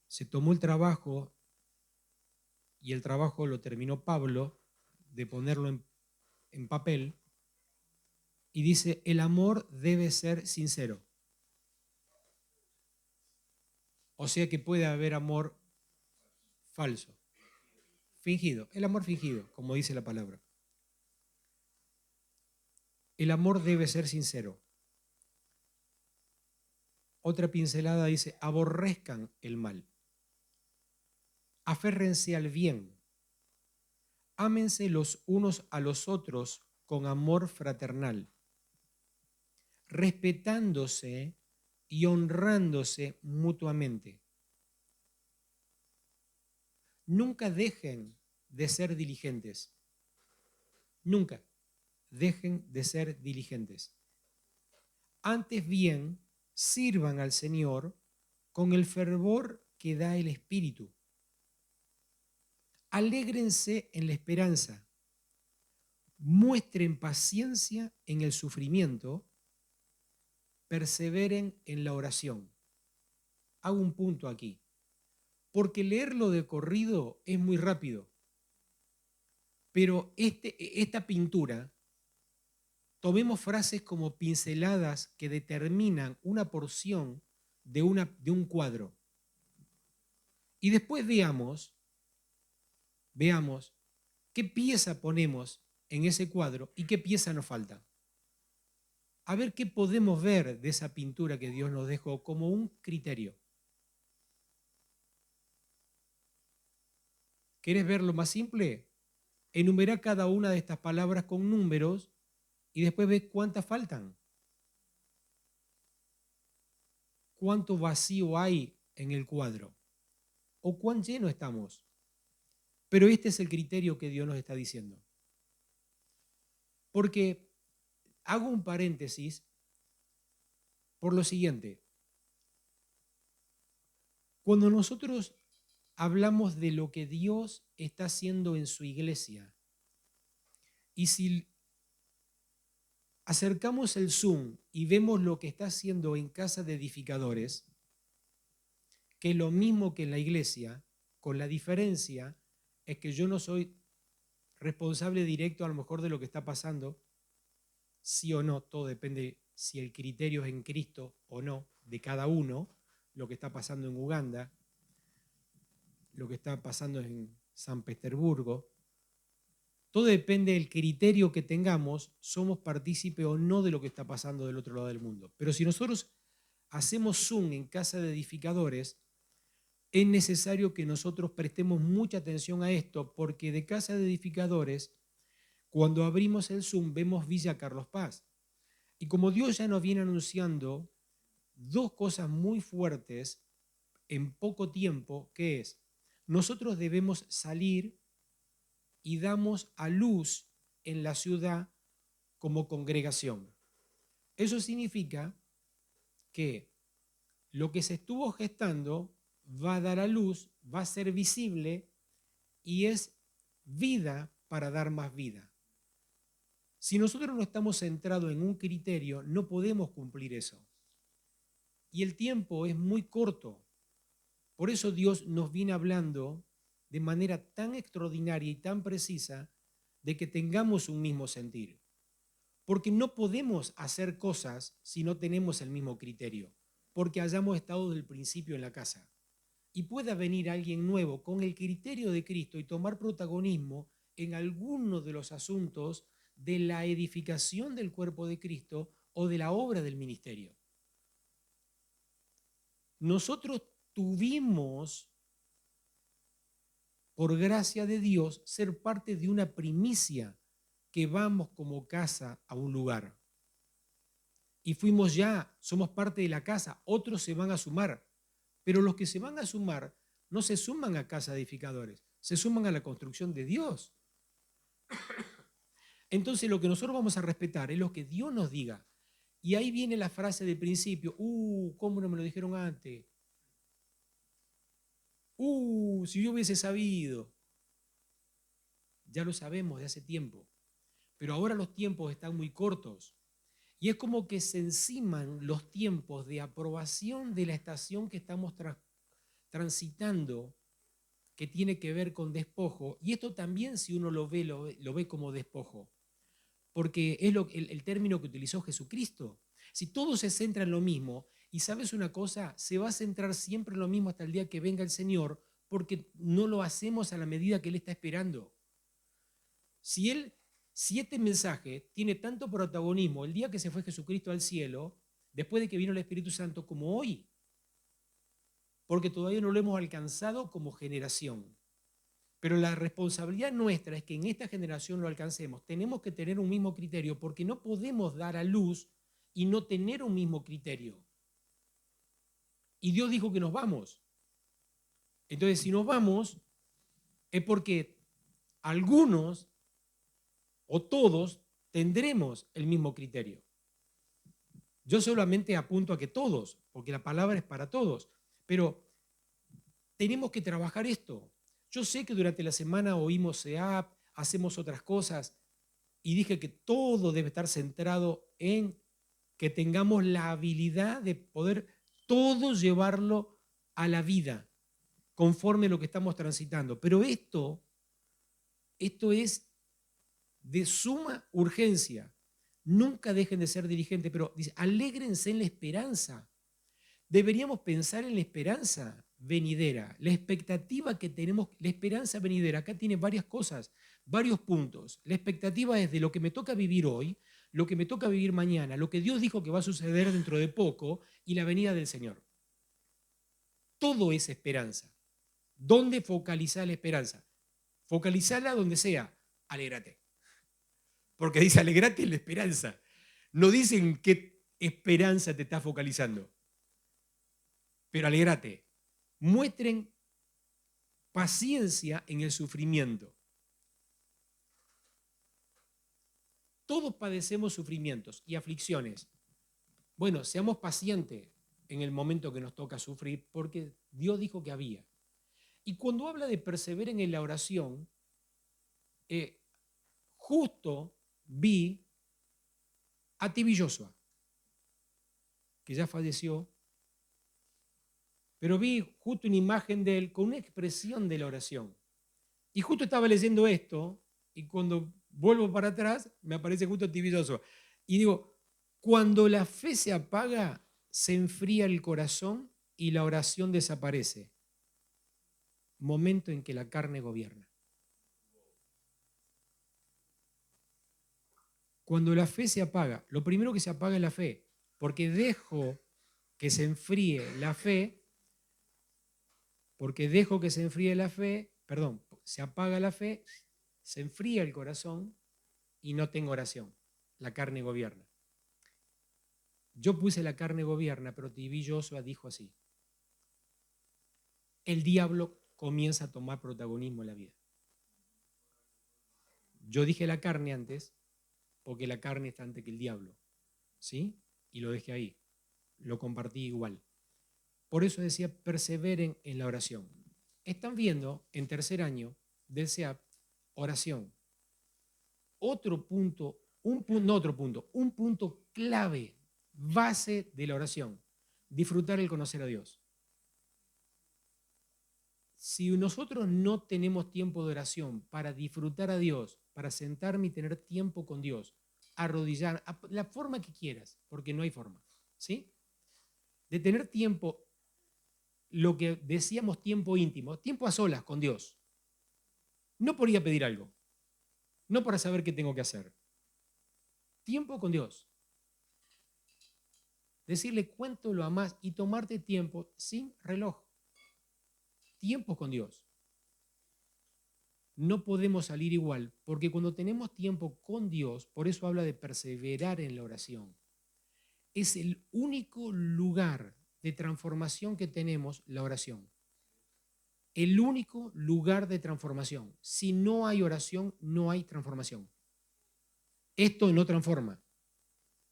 se tomó el trabajo, y el trabajo lo terminó Pablo, de ponerlo en papel, y dice, el amor debe ser sincero. O sea que puede haber amor falso, fingido, el amor fingido, como dice la palabra. El amor debe ser sincero. Otra pincelada dice, aborrezcan el mal. Aférrense al bien. Ámense los unos a los otros con amor fraternal, respetándose y honrándose mutuamente. Nunca dejen de ser diligentes. Nunca dejen de ser diligentes. Antes bien, sirvan al Señor con el fervor que da el Espíritu. Alégrense en la esperanza. Muestren paciencia en el sufrimiento. Perseveren en la oración. Hago un punto aquí, porque leerlo de corrido es muy rápido. Pero esta pintura, tomemos frases como pinceladas que determinan una porción de un cuadro. Y después veamos qué pieza ponemos en ese cuadro y qué pieza nos falta. A ver qué podemos ver de esa pintura que Dios nos dejó como un criterio. ¿Querés ver lo más simple? Enumera cada una de estas palabras con números y después ve cuántas faltan. ¿Cuánto vacío hay en el cuadro? ¿O cuán lleno estamos? Pero este es el criterio que Dios nos está diciendo. Porque hago un paréntesis por lo siguiente. Cuando nosotros hablamos de lo que Dios está haciendo en su iglesia. Y si acercamos el zoom y vemos lo que está haciendo en Casa de Edificadores, que es lo mismo que en la iglesia, con la diferencia es que yo no soy responsable directo a lo mejor de lo que está pasando, sí o no, todo depende si el criterio es en Cristo o no, de cada uno, lo que está pasando en Uganda, lo que está pasando en San Petersburgo. Todo depende del criterio que tengamos, somos partícipe o no de lo que está pasando del otro lado del mundo. Pero si nosotros hacemos zoom en Casa de Edificadores, es necesario que nosotros prestemos mucha atención a esto, porque de Casa de Edificadores, cuando abrimos el zoom, vemos Villa Carlos Paz. Y como Dios ya nos viene anunciando dos cosas muy fuertes en poco tiempo, que es, nosotros debemos salir y damos a luz en la ciudad como congregación. Eso significa que lo que se estuvo gestando va a dar a luz, va a ser visible y es vida para dar más vida. Si nosotros no estamos centrados en un criterio, no podemos cumplir eso. Y el tiempo es muy corto. Por eso Dios nos viene hablando de manera tan extraordinaria y tan precisa de que tengamos un mismo sentir. Porque no podemos hacer cosas si no tenemos el mismo criterio, porque hayamos estado desde el principio en la casa. Y pueda venir alguien nuevo con el criterio de Cristo y tomar protagonismo en alguno de los asuntos de la edificación del cuerpo de Cristo o de la obra del ministerio. Nosotros tuvimos, por gracia de Dios, ser parte de una primicia que vamos como casa a un lugar. Y fuimos ya, somos parte de la casa, otros se van a sumar. Pero los que se van a sumar no se suman a Casa de Edificadores, se suman a la construcción de Dios. Entonces lo que nosotros vamos a respetar es lo que Dios nos diga. Y ahí viene la frase del principio, ¿cómo no me lo dijeron antes? Si yo hubiese sabido. Ya lo sabemos de hace tiempo, pero ahora los tiempos están muy cortos. Y es como que se enciman los tiempos de aprobación de la estación que estamos transitando, que tiene que ver con despojo. Y esto también, si uno lo ve como despojo, porque es el término que utilizó Jesucristo. Si todo se centra en lo mismo, y sabes una cosa, se va a centrar siempre en lo mismo hasta el día que venga el Señor, porque no lo hacemos a la medida que Él está esperando. Si este mensaje tiene tanto protagonismo el día que se fue Jesucristo al cielo, después de que vino el Espíritu Santo, como hoy, porque todavía no lo hemos alcanzado como generación. Pero la responsabilidad nuestra es que en esta generación lo alcancemos. Tenemos que tener un mismo criterio, porque no podemos dar a luz y no tener un mismo criterio. Y Dios dijo que nos vamos. Entonces, si nos vamos, es porque algunos o todos tendremos el mismo criterio. Yo solamente apunto a que todos, porque la palabra es para todos, pero tenemos que trabajar esto. Yo sé que durante la semana oímos SEAP, hacemos otras cosas, y dije que todo debe estar centrado en que tengamos la habilidad de poder todo llevarlo a la vida, conforme a lo que estamos transitando. Pero esto es de suma urgencia. Nunca dejen de ser dirigentes, pero dice, alégrense en la esperanza. Deberíamos pensar en la esperanza venidera, la expectativa que tenemos, la esperanza venidera. Acá tiene varias cosas, varios puntos. La expectativa es de lo que me toca vivir hoy, lo que me toca vivir mañana, lo que Dios dijo que va a suceder dentro de poco y la venida del Señor. Todo es esperanza. ¿Dónde focalizar la esperanza? Focalizarla donde sea. Alégrate. Porque dice alegrate en la esperanza. No dicen qué esperanza te está focalizando. Pero alégrate. Muestren paciencia en el sufrimiento. Todos padecemos sufrimientos y aflicciones. Bueno, seamos pacientes en el momento que nos toca sufrir, porque Dios dijo que había. Y cuando habla de perseveren en la oración, justo vi a T.B. Joshua, que ya falleció, pero vi justo una imagen de él con una expresión de la oración. Y justo estaba leyendo esto, y cuando vuelvo para atrás, me aparece justo T.B. Joshua. Y digo, cuando la fe se apaga, se enfría el corazón y la oración desaparece. Momento en que la carne gobierna. Cuando la fe se apaga, lo primero que se apaga es la fe, porque dejo que se enfríe la fe, se apaga la fe, se enfría el corazón y no tengo oración. La carne gobierna. Yo puse la carne gobierna, pero T.B. Joshua dijo así: el diablo comienza a tomar protagonismo en la vida. Yo dije la carne antes, porque la carne está antes que el diablo, ¿sí? Y lo dejé ahí, lo compartí igual. Por eso decía, perseveren en la oración. Están viendo en tercer año del SEAP, oración. Otro punto, un punto clave, base de la oración, disfrutar el conocer a Dios. Si nosotros no tenemos tiempo de oración para disfrutar a Dios, para sentarme y tener tiempo con Dios, arrodillar, la forma que quieras, porque no hay forma, ¿sí? De tener tiempo, lo que decíamos tiempo íntimo, tiempo a solas con Dios. No por ir a pedir algo, no para saber qué tengo que hacer. Tiempo con Dios. Decirle cuánto lo amás y tomarte tiempo sin reloj. Tiempo con Dios. No podemos salir igual, porque cuando tenemos tiempo con Dios, por eso habla de perseverar en la oración. Es el único lugar de transformación que tenemos, la oración. El único lugar de transformación. Si no hay oración, no hay transformación. Esto no transforma.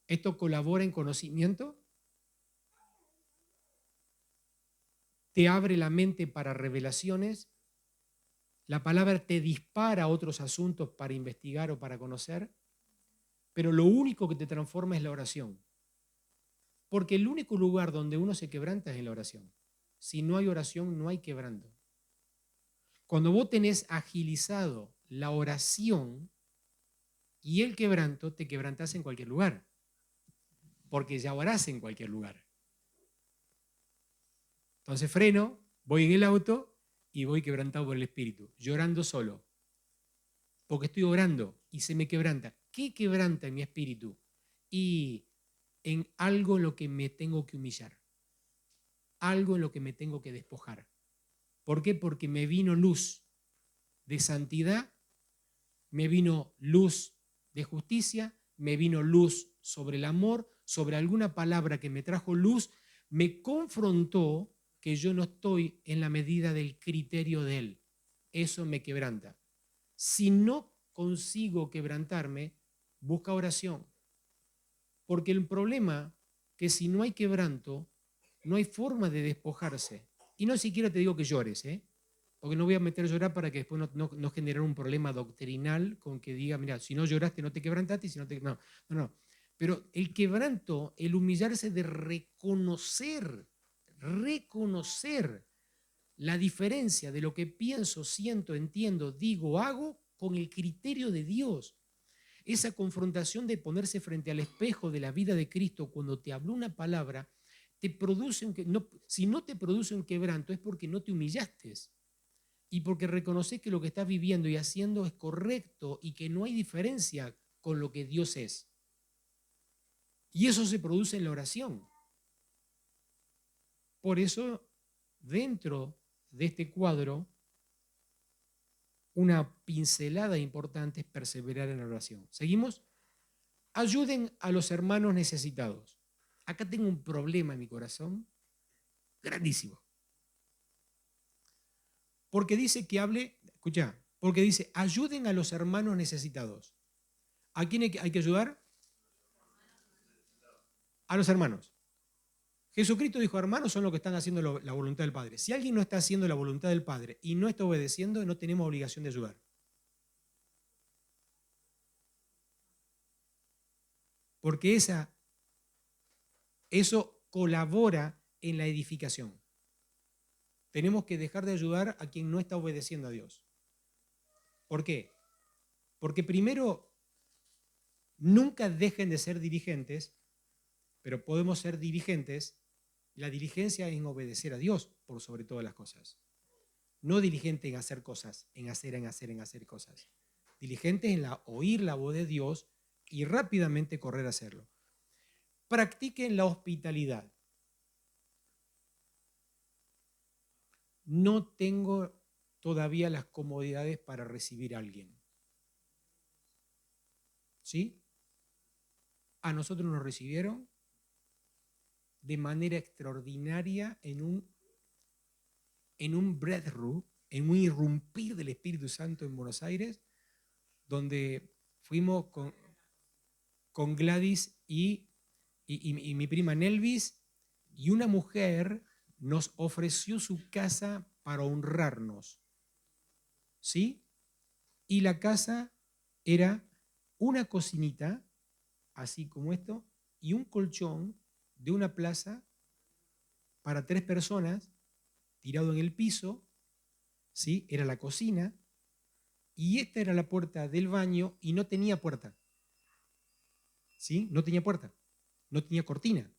Esto colabora en conocimiento, te abre la mente para revelaciones, la palabra te dispara a otros asuntos para investigar o para conocer, pero lo único que te transforma es la oración. Porque el único lugar donde uno se quebranta es en la oración. Si no hay oración, no hay quebranto. Cuando vos tenés agilizado la oración y el quebranto, te quebrantás en cualquier lugar, porque ya orás en cualquier lugar. Entonces freno, voy en el auto y voy quebrantado por el Espíritu, llorando solo, porque estoy orando y se me quebranta. ¿Qué quebranta en mi espíritu? Y en algo en lo que me tengo que humillar, algo en lo que me tengo que despojar. ¿Por qué? Porque me vino luz de santidad, me vino luz de justicia, me vino luz sobre el amor, sobre alguna palabra que me trajo luz, me confrontó que yo no estoy en la medida del criterio de Él. Eso me quebranta. Si no consigo quebrantarme, busca oración. Porque el problema que si no hay quebranto, no hay forma de despojarse. Y no siquiera te digo que llores, porque no voy a meter a llorar para que después no generar un problema doctrinal con que diga, mira, si no lloraste no te quebrantaste, y si no te... No. Pero el quebranto, el humillarse de reconocer la diferencia de lo que pienso, siento, entiendo, digo, hago con el criterio de Dios. Esa confrontación de ponerse frente al espejo de la vida de Cristo cuando te habló una palabra, te produce si no te produce un quebranto es porque no te humillaste y porque reconoces que lo que estás viviendo y haciendo es correcto y que no hay diferencia con lo que Dios es. Y eso se produce en la oración. Por eso, dentro de este cuadro, una pincelada importante es perseverar en la oración. ¿Seguimos? Ayuden a los hermanos necesitados. Acá tengo un problema en mi corazón grandísimo. Porque dice que hable, escucha, porque dice, ayuden a los hermanos necesitados. ¿A quién hay que ayudar? A los hermanos. Jesucristo dijo, hermanos son los que están haciendo la voluntad del Padre. Si alguien no está haciendo la voluntad del Padre y no está obedeciendo, no tenemos obligación de ayudar. Porque eso colabora en la edificación. Tenemos que dejar de ayudar a quien no está obedeciendo a Dios. ¿Por qué? Porque primero, nunca dejen de ser dirigentes, pero podemos ser dirigentes. La diligencia es en obedecer a Dios por sobre todas las cosas. No diligente en hacer cosas, en hacer cosas. Diligente en oír la voz de Dios y rápidamente correr a hacerlo. Practiquen la hospitalidad. No tengo todavía las comodidades para recibir a alguien. ¿Sí? A nosotros nos recibieron de manera extraordinaria en un breakthrough, en un irrumpir del Espíritu Santo en Buenos Aires, donde fuimos con Gladys y mi prima Nelvis, y una mujer nos ofreció su casa para honrarnos. ¿Sí? Y la casa era una cocinita, así como esto, y un colchón de una plaza para 3 personas, tirado en el piso, ¿sí? Era la cocina, y esta era la puerta del baño, y no tenía puerta. ¿Sí? No tenía puerta, no tenía cortina.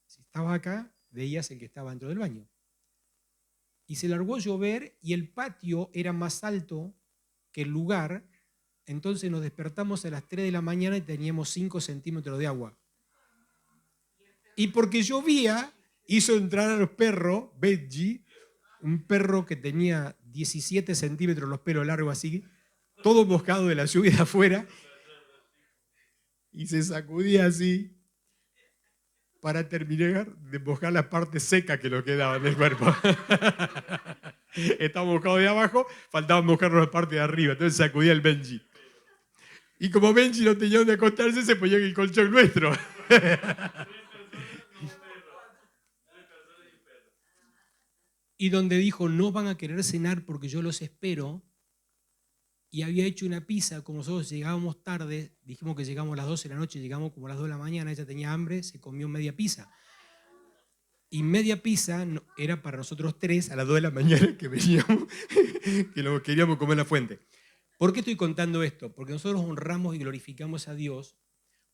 Si estabas acá, veías el que estaba dentro del baño. Y se largó a llover, y el patio era más alto que el lugar. Entonces nos despertamos a las 3 de la mañana y teníamos 5 centímetros de agua. Y porque llovía, hizo entrar al perro, Benji, un perro que tenía 17 centímetros los pelos largos así, todo mojado de la lluvia de afuera, y se sacudía así para terminar de mojar la parte seca que lo quedaba del cuerpo. Estaba mojado de abajo, faltaba mojar la parte de arriba, entonces sacudía el Benji. Y como Benji no tenía donde acostarse, se ponía en el colchón nuestro. Y donde dijo, no van a querer cenar porque yo los espero, y había hecho una pizza, como nosotros llegábamos tarde, dijimos que llegamos a las 12 de la noche, llegamos como a las 2 de la mañana, ella tenía hambre, se comió media pizza. Y media pizza era para nosotros 3 a las 2 de la mañana que veníamos, que lo queríamos comer en la fuente. ¿Por qué estoy contando esto? Porque nosotros honramos y glorificamos a Dios,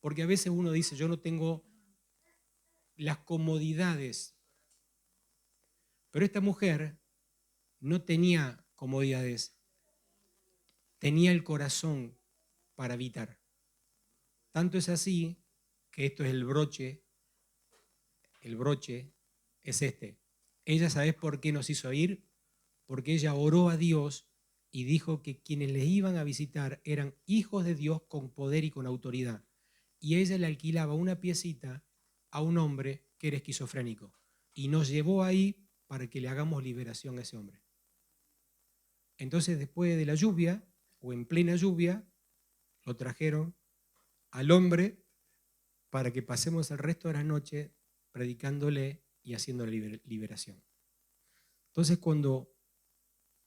porque a veces uno dice, yo no tengo las comodidades. Pero esta mujer no tenía comodidades, tenía el corazón para habitar. Tanto es así que esto es el broche es este. Ella, ¿sabes por qué nos hizo ir? Porque ella oró a Dios y dijo que quienes les iban a visitar eran hijos de Dios con poder y con autoridad. Y ella le alquilaba una piecita a un hombre que era esquizofrénico. Y nos llevó ahí para que le hagamos liberación a ese hombre. Entonces, después de la lluvia, o en plena lluvia, lo trajeron al hombre para que pasemos el resto de la noche predicándole y haciendo la liberación. Entonces, cuando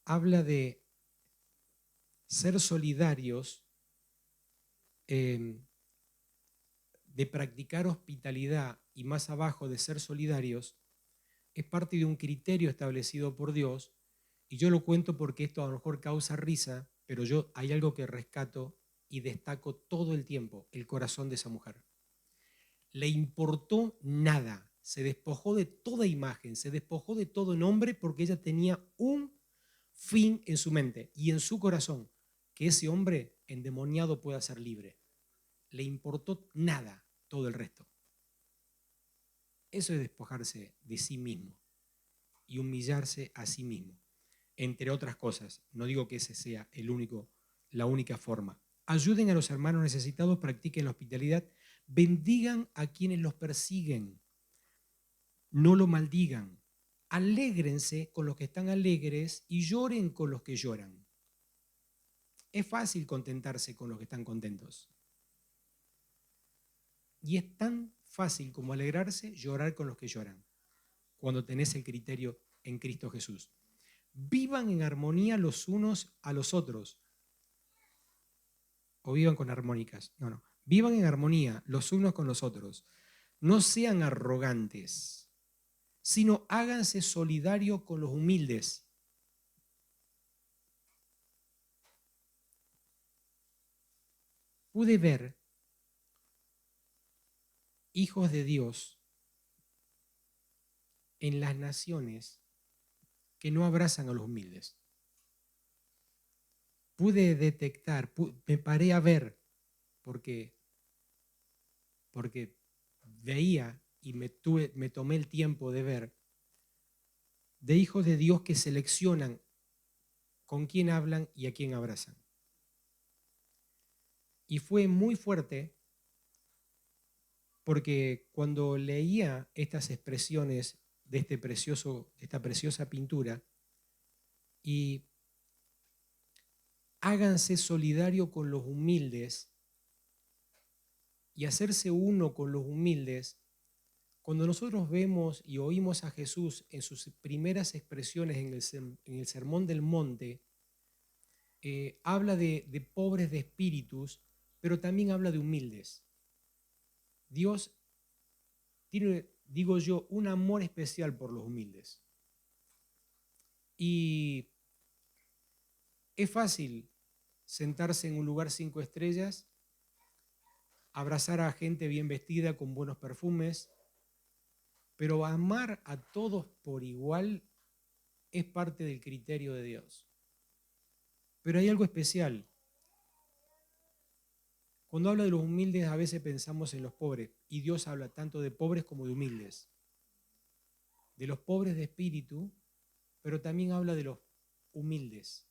habla de ser solidarios, de practicar hospitalidad y más abajo de ser solidarios, es parte de un criterio establecido por Dios, y yo lo cuento porque esto a lo mejor causa risa, pero hay algo que rescato y destaco todo el tiempo: el corazón de esa mujer. Le importó nada, se despojó de toda imagen, se despojó de todo nombre, porque ella tenía un fin en su mente y en su corazón: que ese hombre endemoniado pueda ser libre. Le importó nada todo el resto. Eso es despojarse de sí mismo y humillarse a sí mismo, entre otras cosas. No digo que ese sea la única forma. Ayuden a los hermanos necesitados, practiquen la hospitalidad, bendigan a quienes los persiguen, no lo maldigan, alégrense con los que están alegres y lloren con los que lloran. Es fácil contentarse con los que están contentos. Y es tan fácil como alegrarse, llorar con los que lloran. cuando tenés el criterio en Cristo Jesús. Vivan en armonía los unos a los otros. O vivan con armónicas. No. Vivan en armonía los unos con los otros. No sean arrogantes, sino háganse solidarios con los humildes. Pude ver hijos de Dios en las naciones que no abrazan a los humildes. Pude detectar, me paré a ver, porque veía y me tomé el tiempo de ver, de hijos de Dios que seleccionan con quién hablan y a quién abrazan. Y fue muy fuerte porque cuando leía estas expresiones de esta preciosa pintura, y háganse solidario con los humildes, y hacerse uno con los humildes, cuando nosotros vemos y oímos a Jesús en sus primeras expresiones en el Sermón del Monte, habla de pobres de espíritus, pero también habla de humildes. Dios tiene, digo yo, un amor especial por los humildes. Y es fácil sentarse en un lugar 5 estrellas, abrazar a gente bien vestida con buenos perfumes, pero amar a todos por igual es parte del criterio de Dios. Pero hay algo especial. Cuando habla de los humildes, a veces pensamos en los pobres, y Dios habla tanto de pobres como de humildes. De los pobres de espíritu, pero también habla de los humildes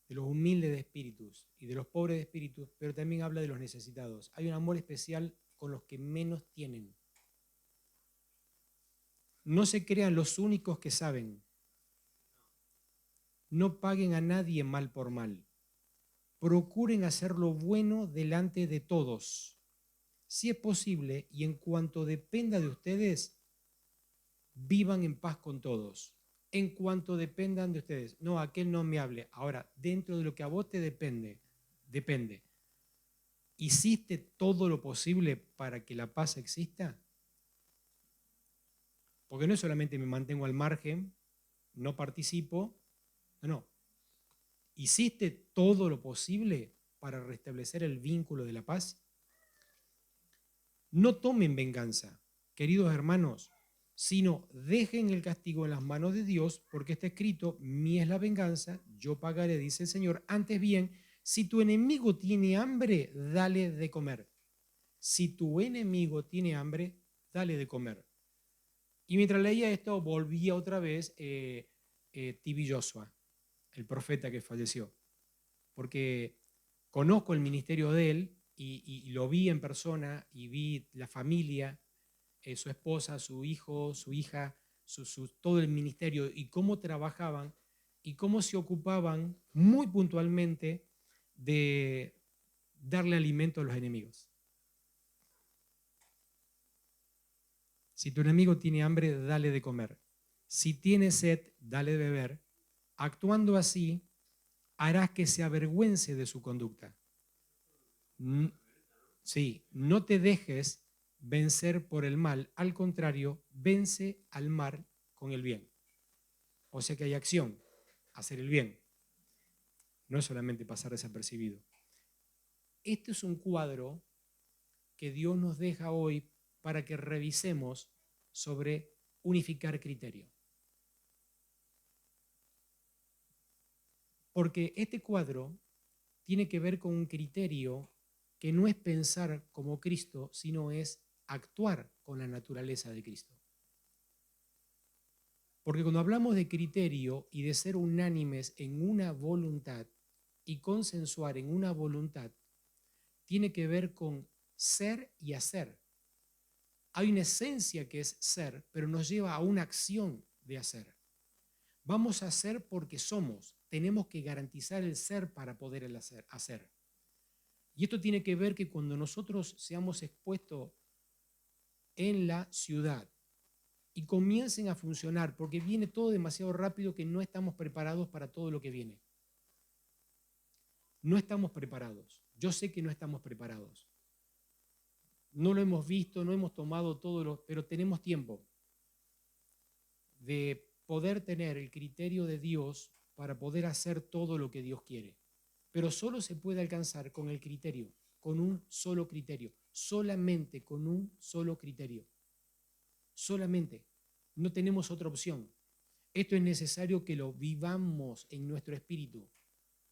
de espíritus, y de los pobres de espíritu, pero también habla de los necesitados. Hay un amor especial con los que menos tienen. No se crean los únicos que saben. No paguen a nadie mal por mal. Procuren hacer lo bueno delante de todos. Si es posible, y en cuanto dependa de ustedes, vivan en paz con todos. En cuanto dependan de ustedes. No, aquel no me hable. Ahora, dentro de lo que a vos te depende. ¿Hiciste todo lo posible para que la paz exista? Porque no es solamente me mantengo al margen, no participo. No. ¿Hiciste todo lo posible para restablecer el vínculo de la paz? No tomen venganza, queridos hermanos, sino dejen el castigo en las manos de Dios, porque está escrito: mía es la venganza, yo pagaré, dice el Señor. Antes bien, si tu enemigo tiene hambre, dale de comer. Si tu enemigo tiene hambre, dale de comer. Y mientras leía esto, volvía otra vez T.B. Joshua, el profeta que falleció, porque conozco el ministerio de él y lo vi en persona, y vi la familia, su esposa, su hijo, su hija, todo el ministerio, y cómo trabajaban y cómo se ocupaban muy puntualmente de darle alimento a los enemigos. Si tu enemigo tiene hambre, dale de comer. Si tiene sed, dale de beber. Actuando así, harás que se avergüence de su conducta. Sí, no te dejes vencer por el mal, al contrario, vence al mal con el bien. O sea que hay acción, hacer el bien. No es solamente pasar desapercibido. Este es un cuadro que Dios nos deja hoy para que revisemos sobre unificar criterio. Porque este cuadro tiene que ver con un criterio que no es pensar como Cristo, sino es actuar con la naturaleza de Cristo. Porque cuando hablamos de criterio y de ser unánimes en una voluntad y consensuar en una voluntad, tiene que ver con ser y hacer. Hay una esencia que es ser, pero nos lleva a una acción de hacer. Vamos a hacer porque somos. Tenemos que garantizar el ser para poder el hacer. Y esto tiene que ver que cuando nosotros seamos expuestos en la ciudad, y comiencen a funcionar, porque viene todo demasiado rápido que no estamos preparados para todo lo que viene. No estamos preparados. Yo sé que no estamos preparados. No lo hemos visto, no hemos tomado pero tenemos tiempo de poder tener el criterio de Dios para poder hacer todo lo que Dios quiere. Pero solo se puede alcanzar con el criterio, con un solo criterio, solamente con un solo criterio. Solamente. No tenemos otra opción. Esto es necesario que lo vivamos en nuestro espíritu,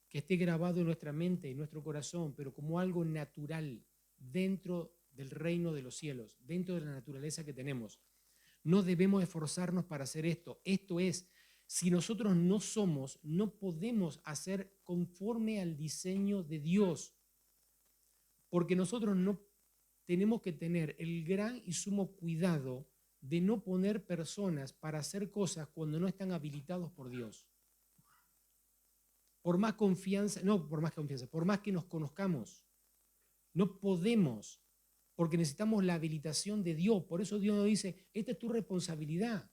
que esté grabado en nuestra mente, en nuestro corazón, pero como algo natural dentro del reino de los cielos, dentro de la naturaleza que tenemos. No debemos esforzarnos para hacer esto. Esto es, si nosotros no podemos hacer conforme al diseño de Dios, porque nosotros no tenemos que tener el gran y sumo cuidado de no poner personas para hacer cosas cuando no están habilitados por Dios. Por más que nos conozcamos, no podemos, porque necesitamos la habilitación de Dios. Por eso Dios nos dice, esta es tu responsabilidad.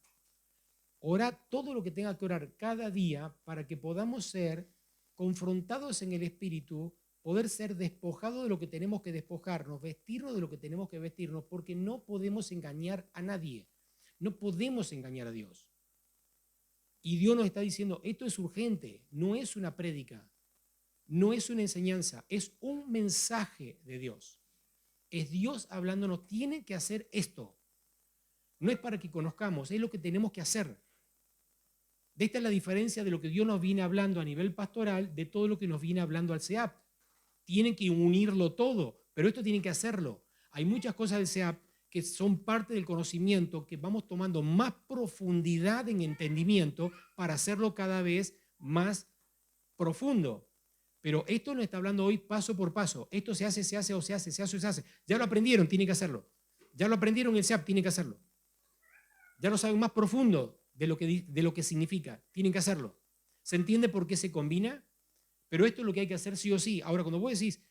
Ora todo lo que tenga que orar cada día para que podamos ser confrontados en el Espíritu, poder ser despojados de lo que tenemos que despojarnos, vestirnos de lo que tenemos que vestirnos, porque no podemos engañar a nadie. No podemos engañar a Dios. Y Dios nos está diciendo, esto es urgente, no es una prédica, no es una enseñanza, es un mensaje de Dios. Es Dios hablándonos, tienen que hacer esto. No es para que conozcamos, es lo que tenemos que hacer. De esta es la diferencia de lo que Dios nos viene hablando a nivel pastoral de todo lo que nos viene hablando al CEAP. Tienen que unirlo todo, pero esto tienen que hacerlo. Hay muchas cosas del CEAP que son parte del conocimiento, que vamos tomando más profundidad en entendimiento para hacerlo cada vez más profundo. Pero esto nos está hablando hoy paso por paso. Esto se hace, se hace o se hace, se hace o se hace. Ya lo aprendieron, tienen que hacerlo. Ya lo aprendieron en el CEAP, tienen que hacerlo. Ya lo saben más profundo de lo que significa, tienen que hacerlo. ¿Se entiende por qué se combina? Pero esto es lo que hay que hacer sí o sí. Ahora, cuando vos decís,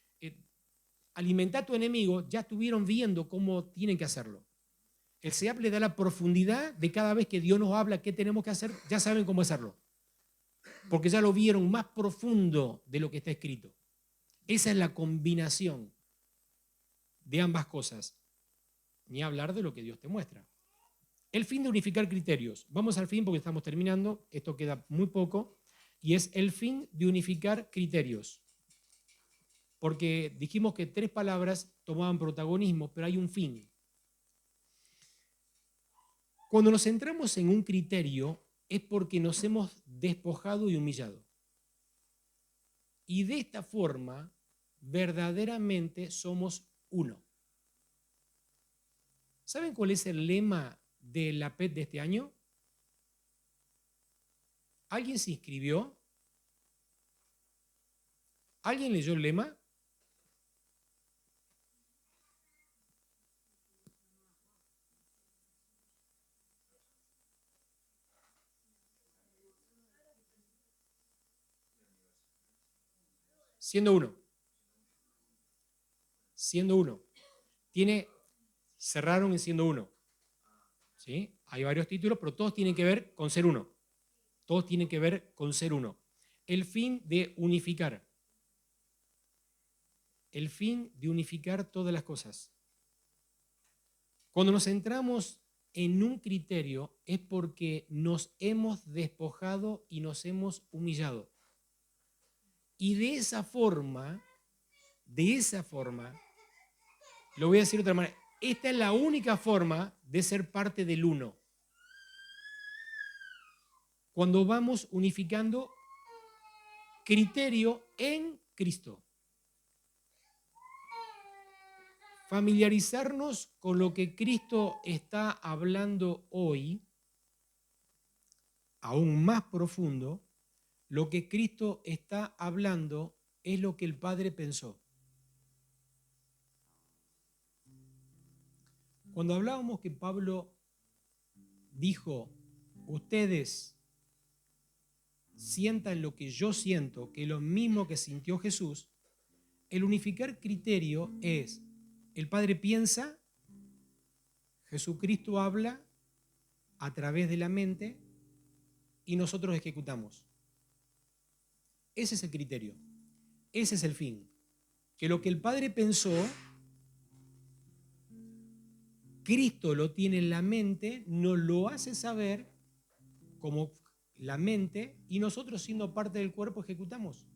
alimentar a tu enemigo, ya estuvieron viendo cómo tienen que hacerlo. El CEAP le da la profundidad de cada vez que Dios nos habla qué tenemos que hacer, ya saben cómo hacerlo. Porque ya lo vieron más profundo de lo que está escrito. Esa es la combinación de ambas cosas. Ni hablar de lo que Dios te muestra. El fin de unificar criterios. Vamos al fin porque estamos terminando. Esto queda muy poco. Y es el fin de unificar criterios. Porque dijimos que 3 palabras tomaban protagonismo, pero hay un fin. Cuando nos centramos en un criterio es porque nos hemos despojado y humillado. Y de esta forma, verdaderamente somos uno. ¿Saben cuál es el lema de la PET de este año? ¿Alguien se inscribió? ¿Alguien leyó el lema? Siendo uno. Siendo uno. Cerraron en siendo uno. ¿Sí? Hay varios títulos, pero todos tienen que ver con ser uno. Todos tienen que ver con ser uno. El fin de unificar. El fin de unificar todas las cosas. Cuando nos centramos en un criterio es porque nos hemos despojado y nos hemos humillado. Y de esa forma, lo voy a decir de otra manera, esta es la única forma de ser parte del uno. Cuando vamos unificando criterio en Cristo. Familiarizarnos con lo que Cristo está hablando hoy, aún más profundo, lo que Cristo está hablando es lo que el Padre pensó. Cuando hablábamos que Pablo dijo, ustedes sientan lo que yo siento, que es lo mismo que sintió Jesús, el unificar criterio es, el Padre piensa, Jesucristo habla a través de la mente y nosotros ejecutamos. Ese es el criterio, ese es el fin. Que lo que el Padre pensó, Cristo lo tiene en la mente, nos lo hace saber como la mente y nosotros siendo parte del cuerpo ejecutamos.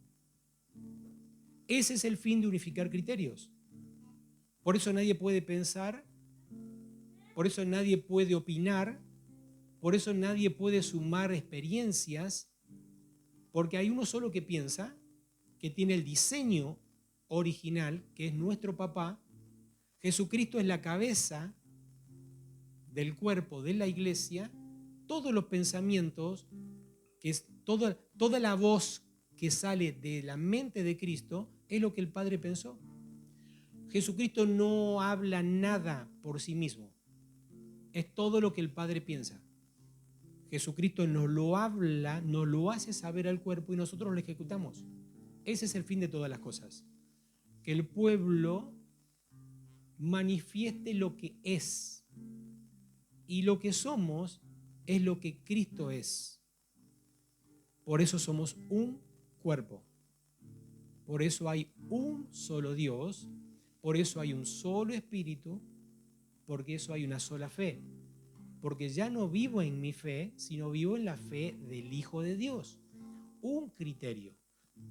Ese es el fin de unificar criterios. Por eso nadie puede pensar, por eso nadie puede opinar, por eso nadie puede sumar experiencias, porque hay uno solo que piensa, que tiene el diseño original, que es nuestro papá. Jesucristo es la cabeza del cuerpo de la iglesia. Todos los pensamientos, que es toda la voz que sale de la mente de Cristo, es lo que el Padre pensó. Jesucristo no habla nada por sí mismo. Es todo lo que el Padre piensa. Jesucristo nos lo habla, nos lo hace saber al cuerpo y nosotros lo ejecutamos. Ese es el fin de todas las cosas. Que el pueblo manifieste lo que es. Y lo que somos es lo que Cristo es. Por eso somos un cuerpo. Por eso hay un solo Dios. Por eso hay un solo Espíritu. Porque eso hay una sola fe. Porque ya no vivo en mi fe, sino vivo en la fe del Hijo de Dios. Un criterio.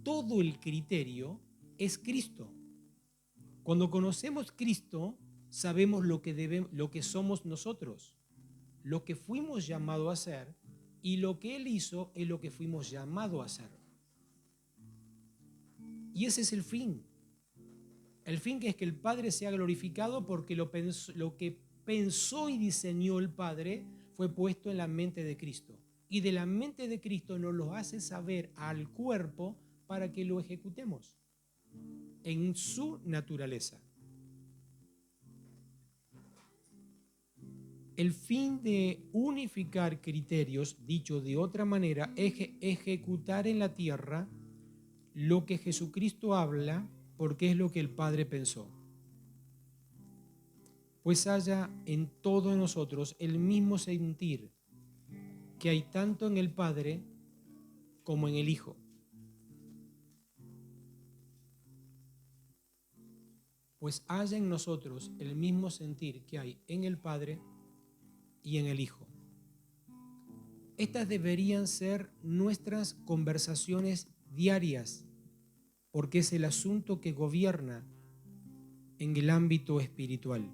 Todo el criterio es Cristo. Cuando conocemos Cristo, sabemos lo que somos nosotros, lo que fuimos llamados a ser, y lo que Él hizo es lo que fuimos llamados a hacer. Y ese es el fin. El fin que es que el Padre sea glorificado porque lo que pensó y diseñó el Padre fue puesto en la mente de Cristo. Y de la mente de Cristo nos lo hace saber al cuerpo para que lo ejecutemos en su naturaleza. El fin de unificar criterios, dicho de otra manera, es ejecutar en la tierra lo que Jesucristo habla, porque es lo que el Padre pensó. Pues haya en todos nosotros el mismo sentir que hay tanto en el Padre como en el Hijo. Pues haya en nosotros el mismo sentir que hay en el Padre y en el Hijo. Estas deberían ser nuestras conversaciones diarias, porque es el asunto que gobierna en el ámbito espiritual.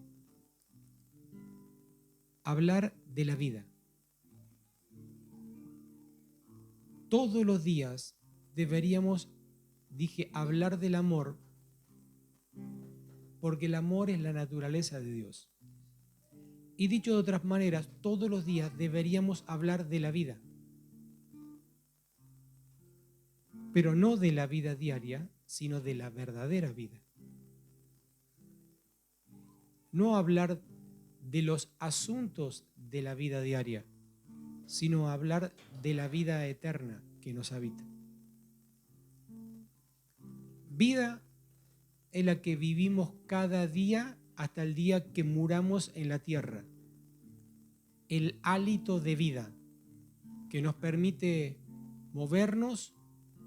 Hablar de la vida. Todos los días deberíamos, hablar del amor, porque el amor es la naturaleza de Dios. Y dicho de otras maneras, todos los días deberíamos hablar de la vida, pero no de la vida diaria, sino de la verdadera vida. No hablar de los asuntos de la vida diaria, sino hablar de la vida eterna que nos habita. Vida es la que vivimos cada día hasta el día que muramos en la tierra. El hálito de vida que nos permite movernos,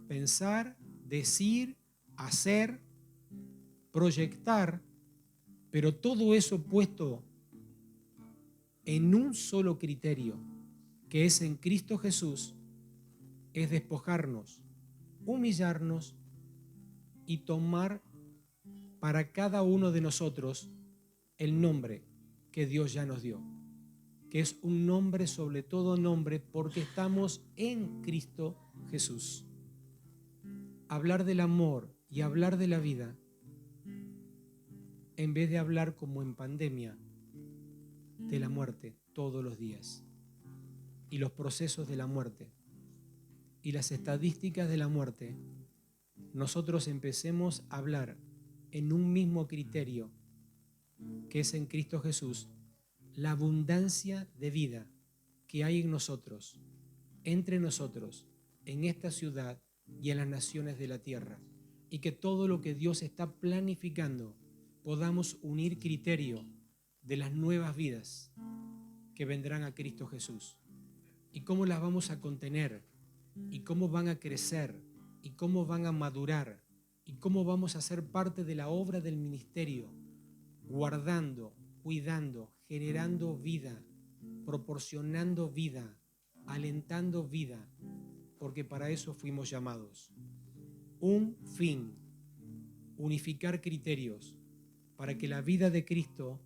pensar, decir, hacer, proyectar, pero todo eso puesto en un solo criterio, que es en Cristo Jesús, es despojarnos, humillarnos y tomar para cada uno de nosotros el nombre que Dios ya nos dio, que es un nombre sobre todo nombre porque estamos en Cristo Jesús. Hablar del amor y hablar de la vida, en vez de hablar como en pandemia de la muerte todos los días y los procesos de la muerte y las estadísticas de la muerte, nosotros empecemos a hablar en un mismo criterio que es en Cristo Jesús, la abundancia de vida que hay en nosotros, entre nosotros, en esta ciudad y en las naciones de la tierra, y que todo lo que Dios está planificando podamos unir criterio de las nuevas vidas que vendrán a Cristo Jesús. ¿Y cómo las vamos a contener? ¿Y cómo van a crecer? ¿Y cómo van a madurar? ¿Y cómo vamos a ser parte de la obra del ministerio? Guardando, cuidando, generando vida, proporcionando vida, alentando vida, porque para eso fuimos llamados. Un fin, unificar criterios para que la vida de Cristo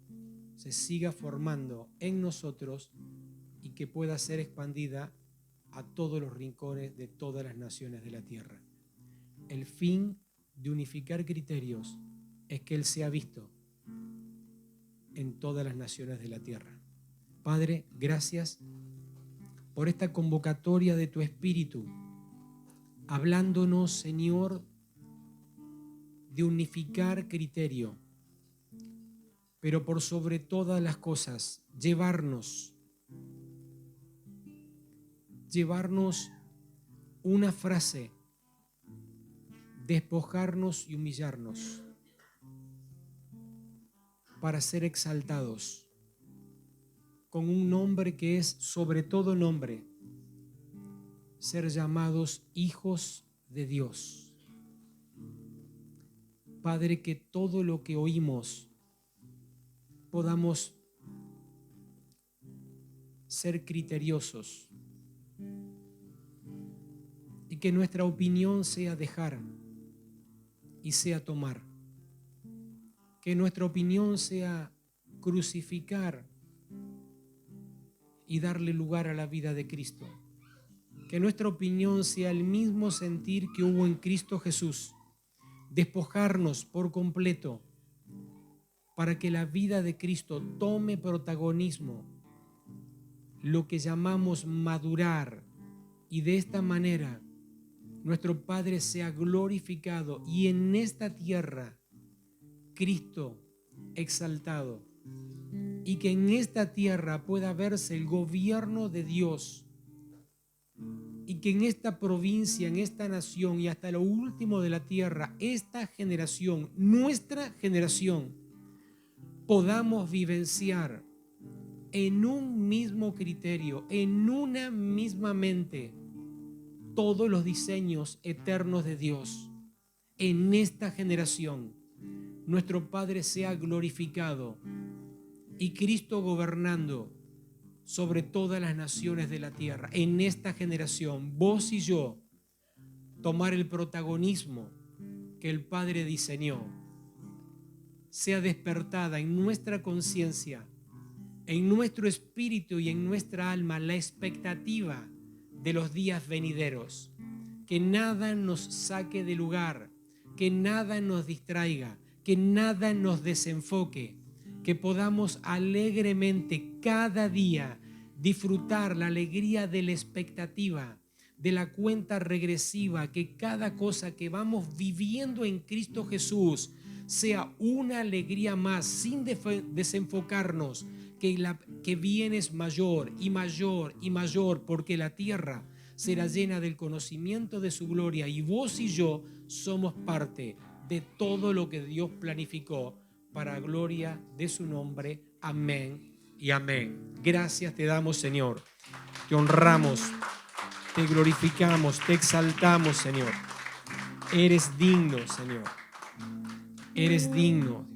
se siga formando en nosotros y que pueda ser expandida a todos los rincones de todas las naciones de la tierra. El fin de unificar criterios es que Él sea visto en todas las naciones de la tierra. Padre, gracias por esta convocatoria de tu Espíritu, hablándonos, Señor, de unificar criterio, pero por sobre todas las cosas, llevarnos una frase, despojarnos y humillarnos para ser exaltados con un nombre que es sobre todo nombre, ser llamados hijos de Dios. Padre, que todo lo que oímos podamos ser criteriosos y que nuestra opinión sea dejar y sea tomar, que nuestra opinión sea crucificar y darle lugar a la vida de Cristo, que nuestra opinión sea el mismo sentir que hubo en Cristo Jesús, despojarnos por completo para que la vida de Cristo tome protagonismo, lo que llamamos madurar, y de esta manera nuestro Padre sea glorificado y en esta tierra Cristo exaltado, y que en esta tierra pueda verse el gobierno de Dios, y que en esta provincia, en esta nación y hasta lo último de la tierra, esta generación, nuestra generación, podamos vivenciar en un mismo criterio, en una misma mente, todos los diseños eternos de Dios. En esta generación, nuestro Padre sea glorificado y Cristo gobernando sobre todas las naciones de la tierra. En esta generación, vos y yo, tomar el protagonismo que el Padre diseñó, sea despertada en nuestra conciencia, en nuestro espíritu y en nuestra alma la expectativa de los días venideros. Que nada nos saque de lugar, que nada nos distraiga, que nada nos desenfoque, que podamos alegremente cada día disfrutar la alegría de la expectativa, de la cuenta regresiva, que cada cosa que vamos viviendo en Cristo Jesús sea una alegría más, sin desenfocarnos, que la que viene es mayor y mayor y mayor, porque la tierra será llena del conocimiento de su gloria, y vos y yo somos parte de todo lo que Dios planificó para gloria de su nombre. Amén y amén. Gracias te damos, Señor. Te honramos, te glorificamos, te exaltamos, Señor. Eres digno, Señor. Eres digno.